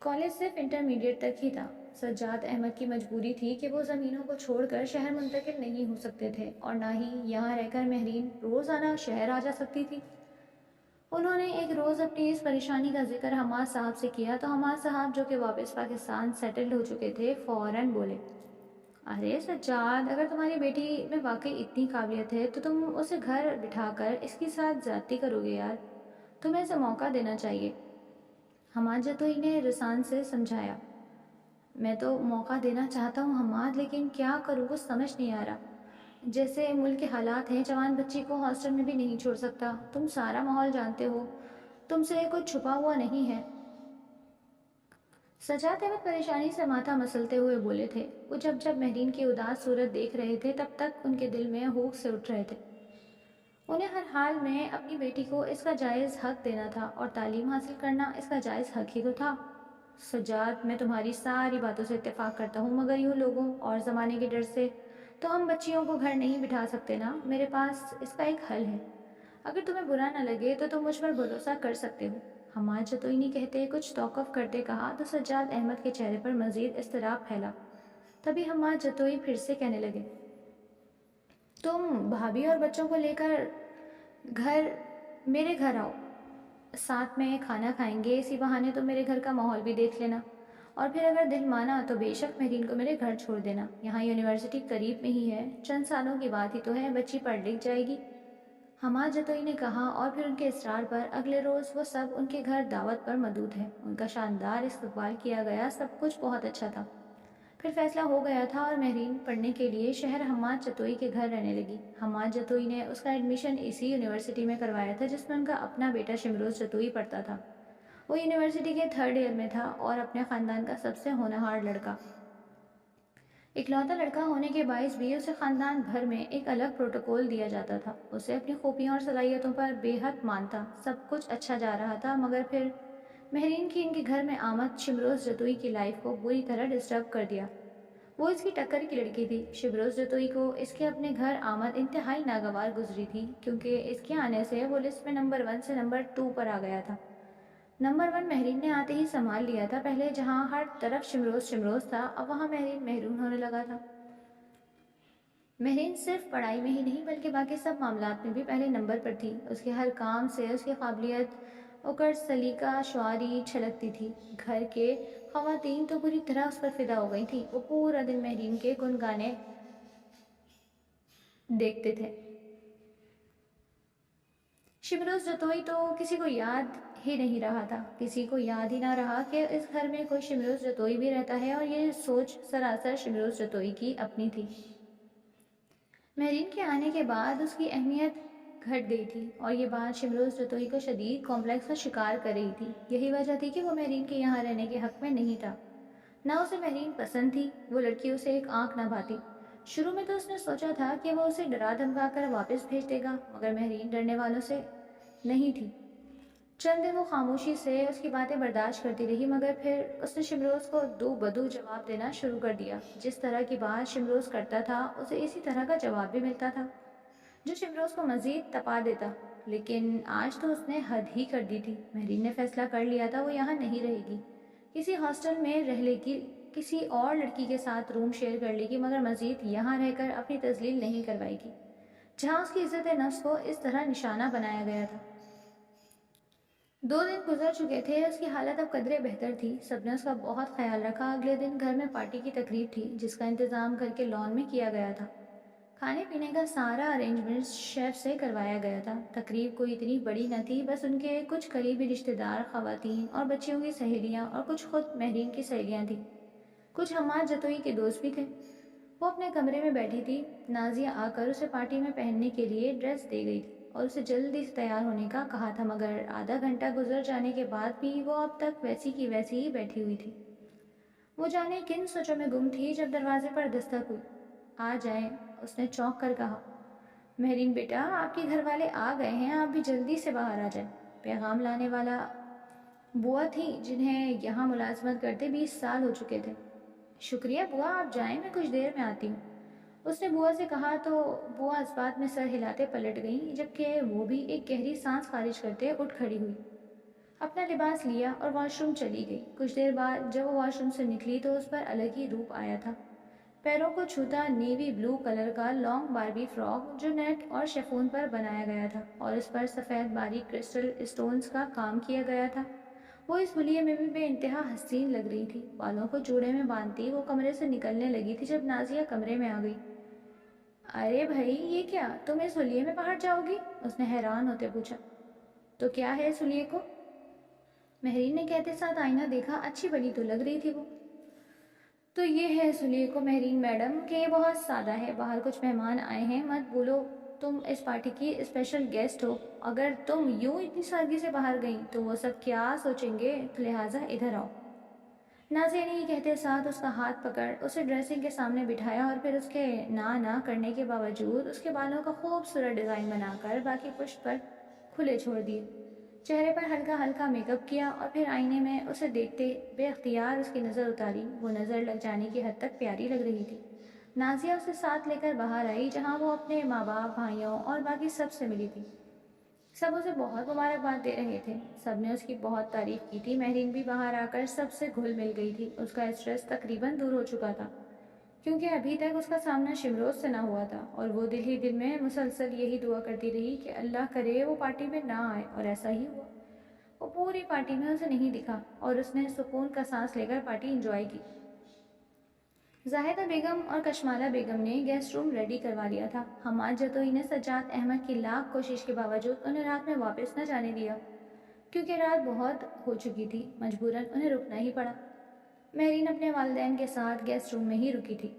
کالج صرف انٹرمیڈیٹ تک ہی تھا۔ سجاد احمد کی مجبوری تھی کہ وہ زمینوں کو چھوڑ کر شہر منتقل نہیں ہو سکتے تھے اور نہ ہی یہاں رہ کر مہرین روزانہ شہر آ جا سکتی تھی۔ انہوں نے ایک روز اپنی اس پریشانی کا ذکر حماد صاحب سے کیا تو حماد صاحب جو کہ واپس پاکستان سیٹلڈ ہو چکے تھے فوراً بولے، ارے سجاد، اگر تمہاری بیٹی میں واقعی اتنی قابلیت ہے تو تم اسے گھر بٹھا کر اس کے ساتھ زیادتی کرو گے یار، تمہیں اسے موقع دینا چاہیے۔ حماد جتوئی نے رسان سے سمجھایا، میں تو موقع دینا چاہتا ہوں حماد، لیکن کیا کروں کچھ سمجھ نہیں آ رہا۔ جیسے ملک کے حالات ہیں، جوان بچی کو ہاسٹل میں بھی نہیں چھوڑ سکتا، تم سارا ماحول جانتے ہو، تم سے کچھ چھپا ہوا نہیں ہے۔ سجاد احمد پریشانی سے ماتھا مسلتے ہوئے بولے تھے۔ وہ جب مہرین کی اداس صورت دیکھ رہے تھے تب تک ان کے دل میں ہوک سے اٹھ رہے تھے۔ انہیں ہر حال میں اپنی بیٹی کو اس کا جائز حق دینا تھا اور تعلیم حاصل کرنا اس کا جائز حق ہی تو تھا۔ سجاد، میں تمہاری ساری باتوں سے اتفاق کرتا ہوں، مگر یوں لوگوں اور زمانے کے ڈر سے تو ہم بچیوں کو گھر نہیں بٹھا سکتے نا۔ میرے پاس اس کا ایک حل ہے، اگر تمہیں برا نہ لگے تو تم مجھ پر بھروسہ کر سکتے ہو۔ حماد جتوئی نہیں کہتے کچھ توقف کرتے کہا تو سجاد احمد کے چہرے پر مزید اضطراب پھیلا۔ تبھی حماد جتوئی پھر سے کہنے لگے، تم بھابھی اور بچوں کو لے کر میرے گھر آؤ، ساتھ میں کھانا کھائیں گے، اسی بہانے تم میرے گھر کا ماحول بھی دیکھ لینا، اور پھر اگر دل مانا تو بے شک مہرین کو میرے گھر چھوڑ دینا، یہاں یونیورسٹی قریب میں ہی ہے، چند سالوں کی بات ہی تو ہے، بچی پڑھ لکھ جائے گی۔ حماد جتوئی نے کہا اور پھر ان کے اصرار پر اگلے روز وہ سب ان کے گھر دعوت پر مدعو تھے۔ ان کا شاندار استقبال کیا گیا، سب کچھ بہت اچھا تھا۔ پھر فیصلہ ہو گیا تھا اور مہرین پڑھنے کے لیے شہر حماد جتوئی کے گھر رہنے لگی۔ حماد جتوئی نے اس کا ایڈمیشن اسی یونیورسٹی میں کروایا تھا جس میں ان کا اپنا بیٹا شمروز جتوئی پڑھتا تھا۔ وہ یونیورسٹی کے 3rd ایئر میں تھا اور اپنے خاندان کا سب سے ہونہار لڑکا، اکلوتا لڑکا ہونے کے باعث بھی اسے خاندان بھر میں ایک الگ پروٹوکول دیا جاتا تھا۔ اسے اپنی خوبیوں اور صلاحیتوں پر بے حد مانتا، سب کچھ اچھا جا رہا تھا، مگر پھر مہرین کی ان کے گھر میں آمد شمروز جتوئی کی لائف کو بری طرح ڈسٹرب کر دیا۔ وہ اس کی ٹکر کی لڑکی تھی۔ شمروز جتوئی کو اس کے اپنے گھر آمد انتہائی ناگوار گزری تھی، کیونکہ اس کے آنے سے وہ لسٹ میں نمبر 1 سے نمبر 2 پر آ گیا تھا۔ نمبر 1 مہرین نے آتے ہی سنبھال لیا تھا، پہلے جہاں ہر طرف شمروز تھا اب وہاں مہرین محروم ہونے لگا تھا۔ مہرین صرف پڑھائی میں ہی نہیں بلکہ باقی سب معاملات میں بھی پہلے نمبر پر تھی۔ اس کے ہر کام سے اس کی قابلیت اوکر سلیقہ شعاری چھلکتی تھی۔ گھر کے خواتین تو پوری طرح اس پر فدا ہو گئی تھیں۔ وہ پورا دن مہرین کے گن گانے دیکھتے تھے۔ شمروز جتوئی تو کسی کو یاد ہی نہیں رہا تھا، کسی کو یاد ہی نہ رہا کہ اس گھر میں کوئی شمروز جتوئی بھی رہتا ہے، اور یہ سوچ سراسر شمروز جتوئی کی اپنی تھی۔ مہرین کے آنے کے بعد اس کی اہمیت گھٹ گئی تھی، اور یہ بات شمروز جتوئی کو شدید کمپلیکس کا شکار کر رہی تھی۔ یہی وجہ تھی کہ وہ مہرین کے یہاں رہنے کے حق میں نہیں تھا۔ نہ اسے مہرین پسند تھی، وہ لڑکی اسے ایک آنکھ نہ بھاتی۔ شروع میں تو اس نے سوچا تھا کہ وہ اسے ڈرا دھمکا کر واپس بھیج دے گا، مگر مہرین ڈرنے والوں سے نہیں تھی۔ چند دن وہ خاموشی سے اس کی باتیں برداشت کرتی رہی، مگر پھر اس نے شمروز کو دو بدو جواب دینا شروع کر دیا۔ جس طرح کی بات شمروز کرتا تھا اسے اسی طرح کا جواب بھی ملتا تھا، جو شمروز کو مزید تپا دیتا۔ لیکن آج تو اس نے حد ہی کر دی تھی۔ مہرین نے فیصلہ کر لیا تھا وہ یہاں نہیں رہے گی، کسی ہاسٹل میں رہ لے گی، کسی اور لڑکی کے ساتھ روم شیئر کر لے گی، مگر مزید یہاں رہ کر اپنی تذلیل نہیں کروائے گی، جہاں اس کی عزت نفس کو اس طرح نشانہ بنایا گیا تھا۔ 2 دن گزر چکے تھے، اس کی حالت اب قدرے بہتر تھی۔ سب نے اس کا بہت خیال رکھا۔ اگلے دن گھر میں پارٹی کی تقریب تھی، جس کا انتظام گھر کے لان میں کیا گیا تھا۔ کھانے پینے کا سارا ارینجمنٹ شیف سے کروایا گیا تھا۔ تقریب کوئی اتنی بڑی نہ تھی، بس ان کے کچھ قریبی رشتہ دار، خواتین اور بچیوں کی سہیلیاں، اور کچھ خود مہرین کی سہیلیاں تھیں۔ کچھ حماد جتوئی کے دوست بھی تھے۔ وہ اپنے کمرے میں بیٹھی تھی۔ نازیہ آ کر اسے پارٹی میں پہننے کے لیے ڈریس دے گئی تھی اور اسے جلدی سے تیار ہونے کا کہا تھا، مگر آدھا گھنٹہ گزر جانے کے بعد بھی وہ اب تک ویسی کی ویسی ہی بیٹھی ہوئی تھی۔ وہ جانے کن سوچوں میں گم تھی جب دروازے پر دستک ہوئی۔ آ جائیں، اس نے چونک کر کہا۔ مہرین بیٹا، آپ کے گھر والے آ گئے ہیں، آپ بھی جلدی سے باہر آ جائیں۔ پیغام لانے والا بوا تھی، جنہیں یہاں ملازمت کرتے 20 سال ہو چکے تھے۔ شکریہ بوا، آپ جائیں، میں کچھ دیر میں آتی ہوں، اس نے بوا سے کہا تو بوا اس بات میں سر ہلاتے پلٹ گئیں، جبکہ وہ بھی ایک گہری سانس خارج کرتے اٹھ کھڑی ہوئی، اپنا لباس لیا اور واش روم چلی گئی۔ کچھ دیر بعد جب وہ واش روم سے نکلی تو اس پر الگ ہی روپ آیا تھا۔ پیروں کو چھوتا نیوی بلو کلر کا لانگ باربی فراک، جو نیٹ اور شیفون پر بنایا گیا تھا اور اس پر سفید باریک کرسٹل اسٹونز کا کام کیا گیا تھا۔ وہ اس حلیے میں بھی بے انتہا حسین لگ رہی تھی۔ بالوں کو جوڑے میں باندھتی وہ کمرے سے نکلنے لگی تھی جب نازیہ کمرے میں آ گئی۔ ارے بھائی، یہ کیا، تم اس حلیے میں باہر جاؤ گی؟ اس نے حیران ہوتے پوچھا۔ تو کیا ہے اس حلیے کو؟ مہرین نے کہتے ساتھ آئینہ دیکھا۔ اچھی بنی تو لگ رہی تھی وہ۔ تو یہ ہے اس حلیے کو مہرین میڈم کہ یہ بہت سادہ ہے۔ باہر کچھ مہمان آئے ہیں، مت بھولو تم اس پارٹی کی اسپیشل گیسٹ ہو۔ اگر تم یوں اتنی سادگی سے باہر گئیں تو وہ سب کیا سوچیں گے، لہٰذا ادھر آؤ۔ نازیہ نے یہ کہتے ساتھ اس کا ہاتھ پکڑ اسے ڈریسنگ کے سامنے بٹھایا اور پھر اس کے نہ کرنے کے باوجود اس کے بالوں کا خوبصورت ڈیزائن بنا کر باقی پشت پر کھلے چھوڑ دیے۔ چہرے پر ہلکا ہلکا میک اپ کیا اور پھر آئینے میں اسے دیکھتے بے اختیار اس کی نظر اتاری۔ وہ نظر لگ جانے کی حد تک پیاری لگ رہی تھی۔ نازیہ اسے ساتھ لے کر باہر آئی، جہاں وہ اپنے ماں باپ، بھائیوں اور باقی سب سے ملی تھی۔ سب اسے بہت مبارکباد دے رہے تھے، سب نے اس کی بہت تعریف کی تھی۔ مہرین بھی باہر آ کر سب سے گھل مل گئی تھی۔ اس کا اسٹریس تقریباً دور ہو چکا تھا، کیونکہ ابھی تک اس کا سامنا شمروز سے نہ ہوا تھا، اور وہ دل ہی دل میں مسلسل یہی دعا کرتی رہی کہ اللہ کرے وہ پارٹی میں نہ آئے، اور ایسا ہی ہوا۔ وہ پوری پارٹی میں اسے نہیں دکھا اور اس نے سکون کا سانس لے کر پارٹی انجوائے کی۔ زاہدہ بیگم اور کشمالہ بیگم نے گیسٹ روم ریڈی کروا لیا تھا۔ حماد جتوئی نے سجاد احمد کی لاکھ کوشش کے باوجود انہیں رات میں واپس نہ جانے دیا، کیونکہ رات بہت ہو چکی تھی، مجبوراً انہیں رکنا ہی پڑا۔ مہرین اپنے والدین کے ساتھ گیسٹ روم میں ہی رکی تھی۔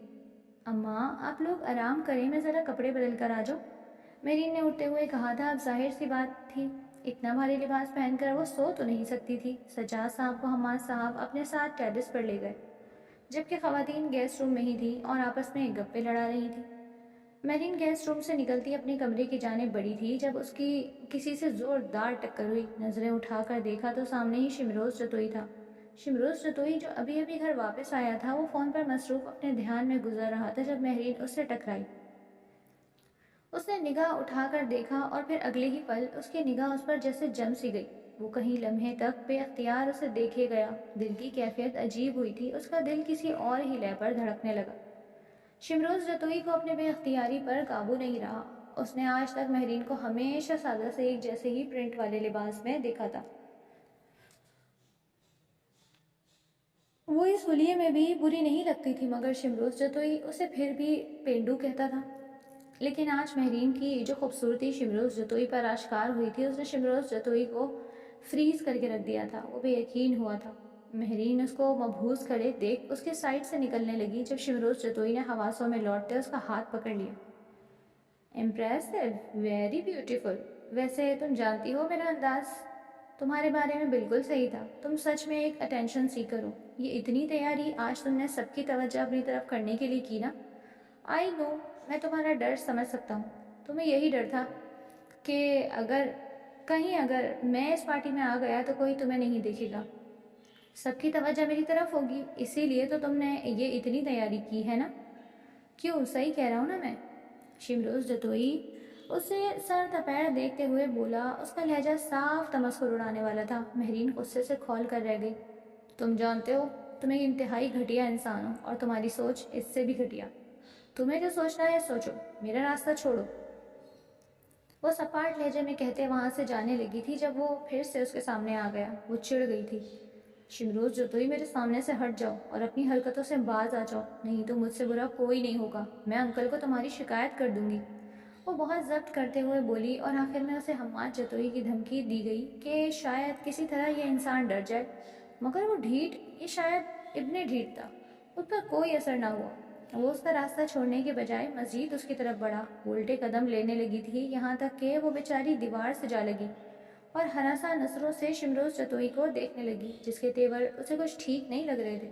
اماں، آپ لوگ آرام کریں، میں ذرا کپڑے بدل کر آ جاؤں، مہرین نے اٹھتے ہوئے کہا تھا۔ اب ظاہر سی بات تھی، اتنا بھاری لباس پہن کر وہ سو تو نہیں سکتی تھی۔ سجاد صاحب کو حماد صاحب اپنے ساتھ ٹیرس پر لے گئے، جبکہ خواتین گیسٹ روم میں ہی تھیں اور آپس میں گپے لڑا رہی تھیں۔ مہرین گیسٹ روم سے نکلتی اپنے کمرے کی جانب بڑھی تھی جب اس کی کسی سے زوردار ٹکر ہوئی۔ نظریں اٹھا کر دیکھا تو سامنے ہی شمروز جتوئی تھا۔ شمروز جتوئی، جو ابھی ابھی گھر واپس آیا تھا، وہ فون پر مصروف اپنے دھیان میں گزر رہا تھا جب مہرین اس سے ٹکرائی۔ اس نے نگاہ اٹھا کر دیکھا اور پھر اگلے ہی پل اس کی نگاہ اس پر جیسے جم سی گئی۔ وہ کہیں لمحے تک بے اختیار اسے دیکھے گیا۔ دل کی کیفیت عجیب ہوئی تھی، اس کا دل کسی اور ہی لے پر دھڑکنے لگا۔ شمروز رتوئی کو اپنے بے اختیاری پر قابو نہیں رہا۔ اس نے آج تک مہرین کو ہمیشہ سادہ سے ایک جیسے ہی پرنٹ والے لباس میں دیکھا تھا۔ وہ اس حلیے میں بھی بری نہیں لگتی تھی، مگر شمروز جتوئی اسے پھر بھی پینڈو کہتا تھا۔ لیکن آج مہرین کی جو خوبصورتی شمروز جتوئی پر آشکار ہوئی تھی، اس نے شمروز جتوئی کو فریز کر کے رکھ دیا تھا۔ وہ بے یقین ہوا تھا۔ مہرین اس کو مبہوت کھڑے دیکھ اس کے سائڈ سے نکلنے لگی جب شمروز جتوئی نے حواسوں میں لوٹتے اس کا ہاتھ پکڑ لیا۔ Impressive, very beautiful. ویسے تم جانتی ہو میرا انداز تمہارے بارے میں بالکل صحیح تھا۔ تم سچ میں ایک اٹینشن سیکر ہو۔ یہ اتنی تیاری آج تم نے سب کی توجہ اپنی طرف کرنے کے لیے کی نا؟ آئی نو، میں تمہارا ڈر سمجھ سکتا ہوں۔ تمہیں یہی ڈر تھا کہ اگر میں اس پارٹی میں آ گیا تو کوئی تمہیں نہیں دیکھے گا، سب کی توجہ میری طرف ہوگی، اسی لیے تو تم نے یہ اتنی تیاری کی ہے نا؟ کیوں، صحیح کہہ رہا ہوں نا میں؟ شمروز جتوئی اسے سر تپیر دیکھتے ہوئے بولا۔ اس کا لہجہ صاف تمسخر اڑانے والا تھا۔ مہرین غصے سے کھول کر رہ گئی۔ تم جانتے ہو تم ایک انتہائی گھٹیا انسان ہو، اور تمہاری سوچ اس سے بھی گھٹیا۔ تمہیں جو سوچنا ہے سوچو، میرا راستہ چھوڑو، وہ سپاٹ لہجے میں کہتے وہاں سے جانے لگی تھی جب وہ پھر سے اس کے سامنے آ گیا۔ وہ چڑ گئی تھی۔ شمروز جتوئی، میرے سامنے سے ہٹ جاؤ اور اپنی حرکتوں سے باز آ جاؤ، نہیں تو مجھ سے برا کوئی نہیں ہوگا۔ میں انکل کو تمہاری شکایت کر دوں گی۔ وہ بہت ضبط کرتے ہوئے بولی، اور آخر میں اسے حماد جتوئی کی دھمکی دی گئی کہ شاید کسی طرح یہ انسان ڈر جائے، مگر وہ ڈھیٹ، یہ شاید ابن ڈھیٹ تھا، اس پر کوئی اثر نہ ہوا۔ وہ اس کا راستہ چھوڑنے کے بجائے مزید اس کی طرف بڑھا، الٹے قدم لینے لگی تھی، یہاں تک کہ وہ بیچاری دیوار سے جا لگی اور ہراساں نظروں سے شمروز جتوئی کو دیکھنے لگی، جس کے تیور اسے کچھ ٹھیک نہیں لگ رہے تھے۔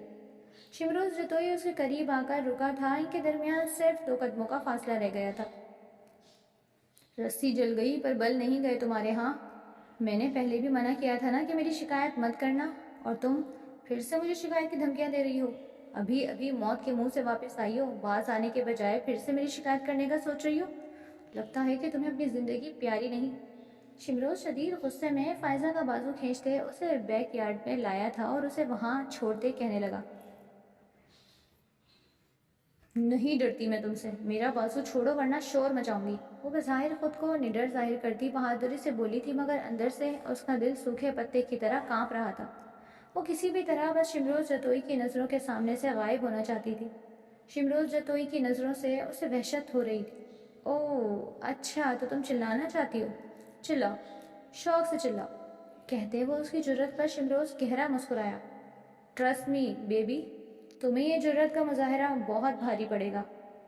شمروز جتوئی اس کے قریب آ کر رکا تھا، ان کے درمیان صرف 2 قدموں کا فاصلہ رہ گیا تھا۔ رسی جل گئی پر بل نہیں گئے تمہارے ہاں؟ میں نے پہلے بھی منع کیا تھا نا کہ میری شکایت مت کرنا، اور تم پھر سے مجھے شکایت کی دھمکیاں دے رہی ہو۔ ابھی موت کے منہ سے واپس آئی ہو، باز آنے کے بجائے پھر سے میری شکایت کرنے کا سوچ رہی ہو۔ لگتا ہے کہ تمہیں اپنی زندگی پیاری نہیں۔ شمروز شدید غصے میں فائزہ کا بازو کھینچتے اسے بیک یارڈ میں لایا تھا اور اسے وہاں چھوڑتے کہنے لگا، نہیں ڈرتی میں تم سے، میرا بازو چھوڑو ورنہ شور مچاؤں گی۔ وہ بظاہر خود کو نڈر ظاہر کرتی بہادری سے بولی تھی، مگر اندر سے اس کا دل سوکھے پتے کی طرح کانپ رہا تھا۔ وہ کسی بھی طرح بس شمروز جتوئی کی نظروں کے سامنے سے غائب ہونا چاہتی تھی۔ شمروز جتوئی کی نظروں سے اسے وحشت ہو رہی تھی۔ اوہ اچھا، تو تم چلانا چاہتی ہو؟ چلاؤ، شوق سے چلاؤ۔ کہتے وہ اس کی جرت پر شمروز گہرا مسکرایا۔ ٹرسٹ می بیبی، تمہیں یہ جرت کا مظاہرہ بہت بھاری پڑے گا۔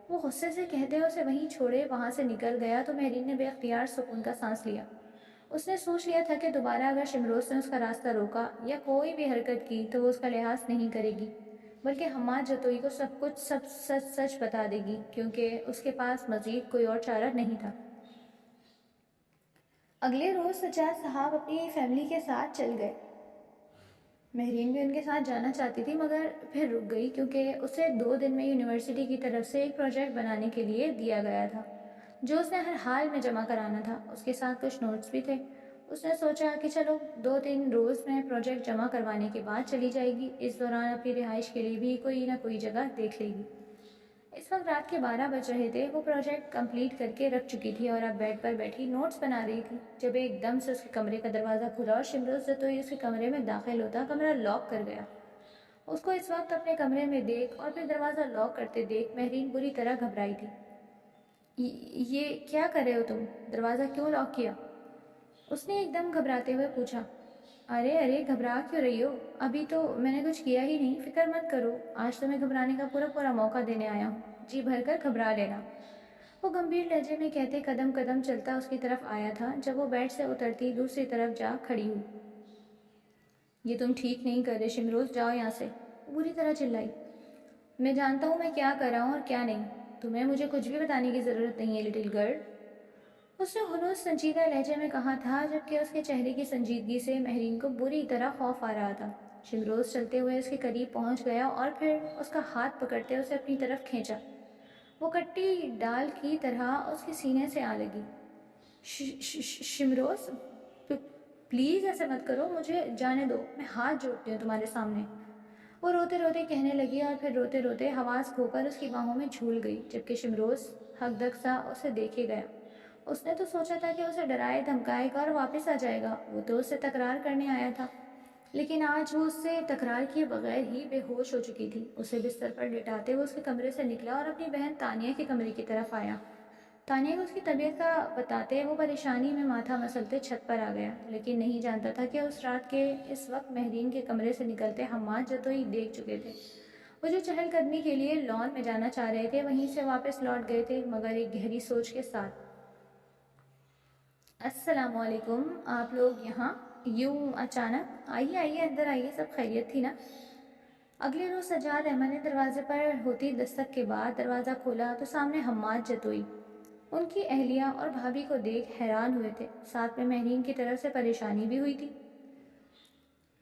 وہ غصے سے کہتے اسے وہیں چھوڑے وہاں سے نکل گیا تو مہرین نے بے اختیار سکون کا سانس لیا۔ اس نے سوچ لیا تھا کہ دوبارہ اگر شمروز نے اس کا راستہ روکا یا کوئی بھی حرکت کی تو وہ اس کا لحاظ نہیں کرے گی، بلکہ حماد جتوئی کو سب کچھ سب سچ بتا دے گی، کیونکہ اس کے پاس مزید کوئی اور چارہ نہیں تھا۔ اگلے روز سجاد صاحب اپنی فیملی کے ساتھ چل گئے۔ مہرین بھی ان کے ساتھ جانا چاہتی تھی، مگر پھر رک گئی کیونکہ اسے 2 دن میں یونیورسٹی کی طرف سے ایک پروجیکٹ بنانے کے لیے دیا گیا تھا جو اس نے ہر حال میں جمع کرانا تھا۔ اس کے ساتھ کچھ نوٹس بھی تھے۔ اس نے سوچا کہ چلو 2-3 روز میں پروجیکٹ جمع کروانے کے بعد چلی جائے گی، اس دوران اپنی رہائش کے لیے بھی کوئی نہ کوئی جگہ دیکھ لے گی۔ اس وقت رات کے 12 بج رہے تھے۔ وہ پروجیکٹ کمپلیٹ کر کے رکھ چکی تھی اور اب بیڈ پر بیٹھی نوٹس بنا رہی تھی جب ایک دم سے اس کے کمرے کا دروازہ کھلا اور شمروز جتوئی اس کے کمرے میں داخل ہوتا کمرہ لاک کر گیا۔ اس کو اس وقت اپنے کمرے میں دیکھ اور پھر دروازہ لاک کرتے دیکھ مہرین بری طرح گھبرائی تھی۔ یہ کیا کر رہے ہو تم؟ دروازہ کیوں لاک کیا؟ اس نے ایک دم گھبراتے ہوئے پوچھا۔ ارے گھبرا کیوں رہی ہو؟ ابھی تو میں نے کچھ کیا ہی نہیں، فکر مت کرو، آج تمہیں گھبرانے کا پورا موقع دینے آیا ہوں، جی بھر کر گھبرا لینا۔ وہ گمبھیر لہجے میں کہتے قدم قدم چلتا اس کی طرف آیا تھا جب وہ بیڈ سے اترتی دوسری طرف جا کھڑی ہوئی۔ یہ تم ٹھیک نہیں کر رہے شمروز، جاؤ یہاں سے، وہ بری طرح چلائی۔ میں جانتا ہوں میں کیا کر رہا ہوں اور کیا نہیں، تمہیں مجھے کچھ بھی بتانے کی ضرورت نہیں ہے لٹل گرل، اس نے ہنوز سنجیدہ لہجے میں کہا تھا، جبکہ اس کے چہرے کی سنجیدگی سے مہرین کو بری طرح خوف آ رہا تھا۔ شمروز چلتے ہوئے اس کے قریب پہنچ گیا اور پھر اس کا ہاتھ پکڑتے اسے اپنی طرف کھینچا۔ وہ کٹی ڈال کی طرح اس کے سینے سے آ لگی۔ شمروز پلیز ایسا مت کرو، مجھے جانے دو، میں ہاتھ جوڑتی ہوں تمہارے سامنے۔ وہ روتے روتے کہنے لگی اور پھر روتے روتے حواس کھو کر اس کی باہوں میں جھول گئی، جبکہ شمروز حق دک سا اسے دیکھے گیا۔ اس نے تو سوچا تھا کہ اسے ڈرائے دھمکائے گا اور واپس آ جائے گا، وہ تو اس سے تکرار کرنے آیا تھا، لیکن آج وہ اس سے تکرار کیے بغیر ہی بے ہوش ہو چکی تھی۔ اسے بستر پر لٹاتے ہوئے اس کے کمرے سے نکلا اور اپنی بہن تانیہ کے کمرے کی طرف آیا۔ تانیہ کو اس کی طبیعت کا بتاتے وہ پریشانی میں ماتھا مسلتے چھت پر آ گیا، لیکن نہیں جانتا تھا کہ اس رات کے اس وقت مہرین کے کمرے سے نکلتے حماد جتوئی دیکھ چکے تھے۔ وہ جو چہل قدمی کے لیے لان میں جانا چاہ رہے تھے وہیں سے واپس لوٹ گئے تھے، مگر ایک گہری سوچ کے ساتھ۔ السلام علیکم، آپ لوگ یہاں یوں اچانک؟ آئیے آئیے اندر آئیے، سب خیریت تھی نا؟ اگلے روز سجاد احمد نے دروازے پر ہوتی دستک کے بعد دروازہ کھولا تو سامنے حماد جتوئی ان کی اہلیہ اور بھابھی کو دیکھ حیران ہوئے تھے، ساتھ میں مہرین کی طرف سے پریشانی بھی ہوئی تھی۔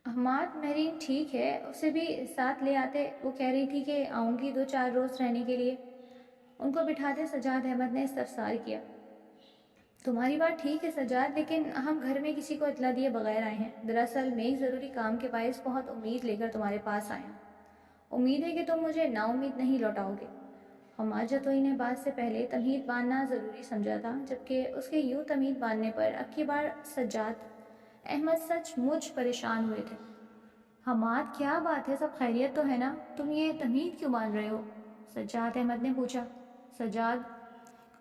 حماد، مہرین ٹھیک ہے، اسے بھی ساتھ لے آتے، وہ کہہ رہی تھی کہ آؤں گی 2-4 روز رہنے کے لیے۔ ان کو بٹھاتے سجاد احمد نے استفسار کیا۔ تمہاری بات ٹھیک ہے سجاد، لیکن ہم گھر میں کسی کو اطلاع دیے بغیر آئے ہیں۔ دراصل میں ایک ضروری کام کے باعث بہت امید لے کر تمہارے پاس آیا ہوں۔ امید ہے کہ تم مجھے نا امید نہیں لوٹاؤ گے۔ حماد جتوئی نے بات سے پہلے تمہید باندھنا ضروری سمجھا تھا، جبکہ اس کے یوں تمہید باندھنے پر اب کی بار سجاد احمد سچ مچ پریشان ہوئے تھے۔ حماد، کیا بات ہے، سب خیریت تو ہے نا؟ تم یہ تمہید کیوں باندھ رہے ہو؟ سجاد احمد نے پوچھا۔ سجاد،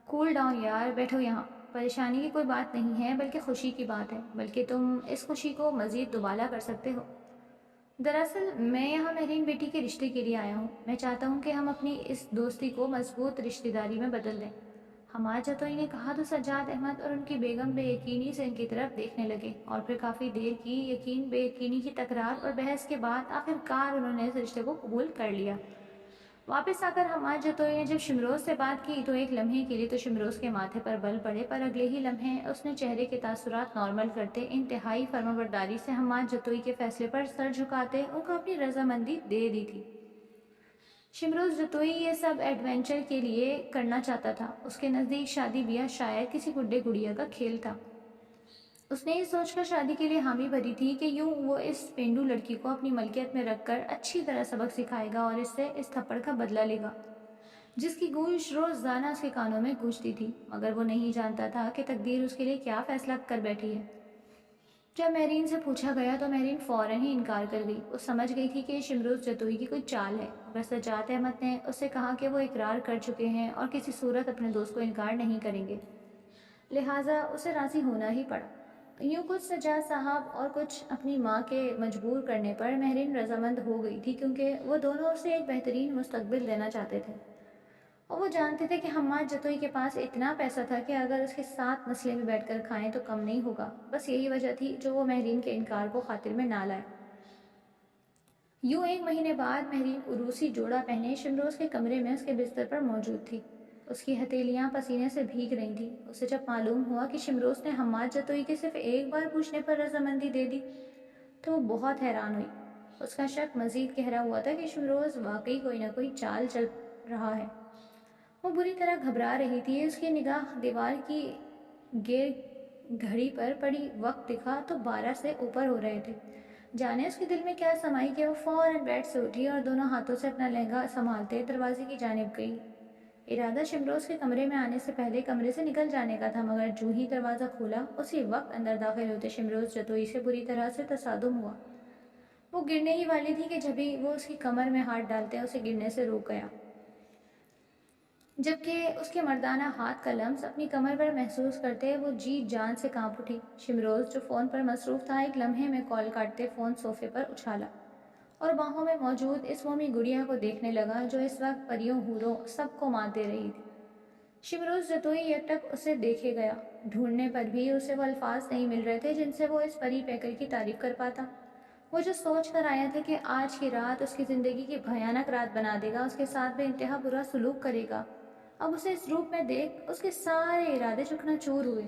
کول ڈاؤن یار، بیٹھو یہاں۔ پریشانی کی کوئی بات نہیں ہے، بلکہ خوشی کی بات ہے، بلکہ تم اس خوشی کو مزید دوبالا کر سکتے ہو۔ دراصل میں یہاں مہرین بیٹی کے رشتے کے لیے آیا ہوں۔ میں چاہتا ہوں کہ ہم اپنی اس دوستی کو مضبوط رشتہ داری میں بدل دیں۔ حماد جتوئی نے کہا تو سجاد احمد اور ان کی بیگم بے یقینی سے ان کی طرف دیکھنے لگے، اور پھر کافی دیر کی یقین بے یقینی کی تکرار اور بحث کے بعد آخر کار انہوں نے اس رشتے کو قبول کر لیا۔ واپس آ کر حماد جتوئی نے جب شمروز سے بات کی تو ایک لمحے کے لیے تو شمروز کے ماتھے پر بل پڑے، پر اگلے ہی لمحے اس نے چہرے کے تاثرات نارمل کرتے انتہائی فرمانبرداری سے حماد جتوئی کے فیصلے پر سر جھکاتے ان کو اپنی رضامندی دے دی تھی۔ شمروز جتوئی یہ سب ایڈونچر کے لیے کرنا چاہتا تھا، اس کے نزدیک شادی بیاہ شاید کسی گڈے گڑیا کا کھیل تھا۔ اس نے یہ سوچ کر شادی کے لیے حامی بھری تھی کہ یوں وہ اس پینڈو لڑکی کو اپنی ملکیت میں رکھ کر اچھی طرح سبق سکھائے گا اور اس سے اس تھپڑ کا بدلہ لے گا جس کی گونج روزانہ اس کے کانوں میں گونجتی تھی، مگر وہ نہیں جانتا تھا کہ تقدیر اس کے لیے کیا فیصلہ کر بیٹھی ہے۔ جب مہرین سے پوچھا گیا تو مہرین فوراً ہی انکار کر گئی۔ وہ سمجھ گئی تھی کہ شمروز جتوئی کی کوئی چال ہے، مگر سجاد احمد نے اس سے کہا کہ وہ اقرار کر چکے ہیں اور کسی صورت اپنے دوست کو انکار نہیں کریں گے، لہٰذا اسے راضی ہونا ہی پڑا۔ یوں کچھ سجاد صاحب اور کچھ اپنی ماں کے مجبور کرنے پر مہرین رضامند ہو گئی تھی، کیونکہ وہ دونوں اسے ایک بہترین مستقبل دینا چاہتے تھے، اور وہ جانتے تھے کہ حماد جتوئی کے پاس اتنا پیسہ تھا کہ اگر اس کے ساتھ مسئلے میں بیٹھ کر کھائیں تو کم نہیں ہوگا۔ بس یہی وجہ تھی جو وہ مہرین کے انکار کو خاطر میں نہ لائے۔ یوں 1 مہینے بعد مہرین عروسی جوڑا پہنے شمروز کے کمرے میں اس کے بستر پر موجود تھی۔ اس کی ہتھیلیاں پسینے سے بھیگ رہی تھیں۔ اسے جب معلوم ہوا کہ شمروز نے حماد جتوئی کے صرف ایک بار پوچھنے پر رضامندی دے دی تو وہ بہت حیران ہوئی۔ اس کا شک مزید گہرا ہوا تھا کہ شمروز واقعی کوئی نہ کوئی چال چل رہا ہے۔ وہ بری طرح گھبرا رہی تھی۔ اس کی نگاہ دیوار کی گھڑی پر پڑی وقت دکھا تو 12 سے اوپر ہو رہے تھے۔ جانے اس کے دل میں کیا سمائی کہ وہ فوراً بیڈ سے اٹھی اور دونوں ہاتھوں سے اپنا لہنگا سنبھالتے دروازے کی جانب گئی۔ ارادہ شمروز کے کمرے میں آنے سے پہلے کمرے سے نکل جانے کا تھا، مگر جو ہی دروازہ کھولا اسی وقت اندر داخل ہوتے شمروز جتوئی سے بری طرح سے تصادم ہوا۔ وہ گرنے ہی والی تھی کہ جبھی وہ اس کی کمر میں ہاتھ ڈالتے اسے گرنے سے روک گیا، جبکہ اس کے مردانہ ہاتھ کا لمس اپنی کمر پر محسوس کرتے وہ جی جان سے کانپ اٹھی۔ شمروز جو فون پر مصروف تھا ایک لمحے میں کال کاٹتے فون صوفے پر اچھالا اور باہوں میں موجود اس مومی گڑیا کو دیکھنے لگا جو اس وقت پریوں حوروں سب کو مات دے رہی تھی۔ شمروز جتوئی یکٹک اسے دیکھے گیا، ڈھونڈنے پر بھی اسے وہ الفاظ نہیں مل رہے تھے جن سے وہ اس پری پیکر کی تعریف کر پاتا۔ وہ جو سوچ کر آیا تھا کہ آج کی رات اس کی زندگی کی بھیانک رات بنا دے گا، اس کے ساتھ بے انتہا برا سلوک کرے گا، اب اسے اس روپ میں دیکھ اس کے سارے ارادے چکنا چور ہوئے۔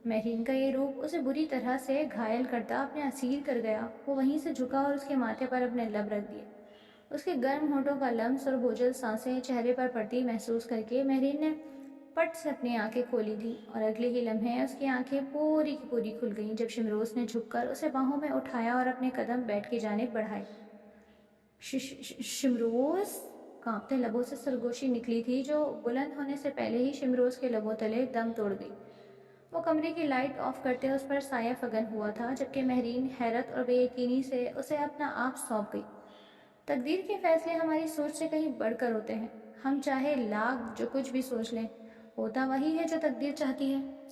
مہرین کا یہ روپ اسے بری طرح سے گھائل کرتا اپنے اسیر کر گیا۔ وہ وہیں سے جھکا اور اس کے ماتھے پر اپنے لب رکھ دیے۔ اس کے گرم ہونٹوں کا لمس اور بوجھل سانسیں چہرے پر پڑتی محسوس کر کے مہرین نے پٹ سے اپنی آنکھیں کھولی تھیں، اور اگلے ہی لمحے اس کی آنکھیں پوری کی پوری کھل گئیں جب شمروز نے جھک کر اسے باہوں میں اٹھایا اور اپنے قدم بیڈ کی جانب بڑھائے۔ شمروز؟ کانپتے لبوں سے سرگوشی نکلی تھی جو بلند ہونے سے پہلے ہی شمروز کے لبوں تلے دم توڑ گئی۔ وہ کمرے کی لائٹ آف کرتے اس پر سایہ فگن ہوا تھا، جبکہ مہرین حیرت اور بے یقینی سے اسے اپنا آپ سونپ گئی۔ تقدیر کے فیصلے ہماری سوچ سے کہیں بڑھ کر ہوتے ہیں۔ ہم چاہے لاکھ جو کچھ بھی سوچ لیں، ہوتا وہی ہے جو تقدیر چاہتی ہے۔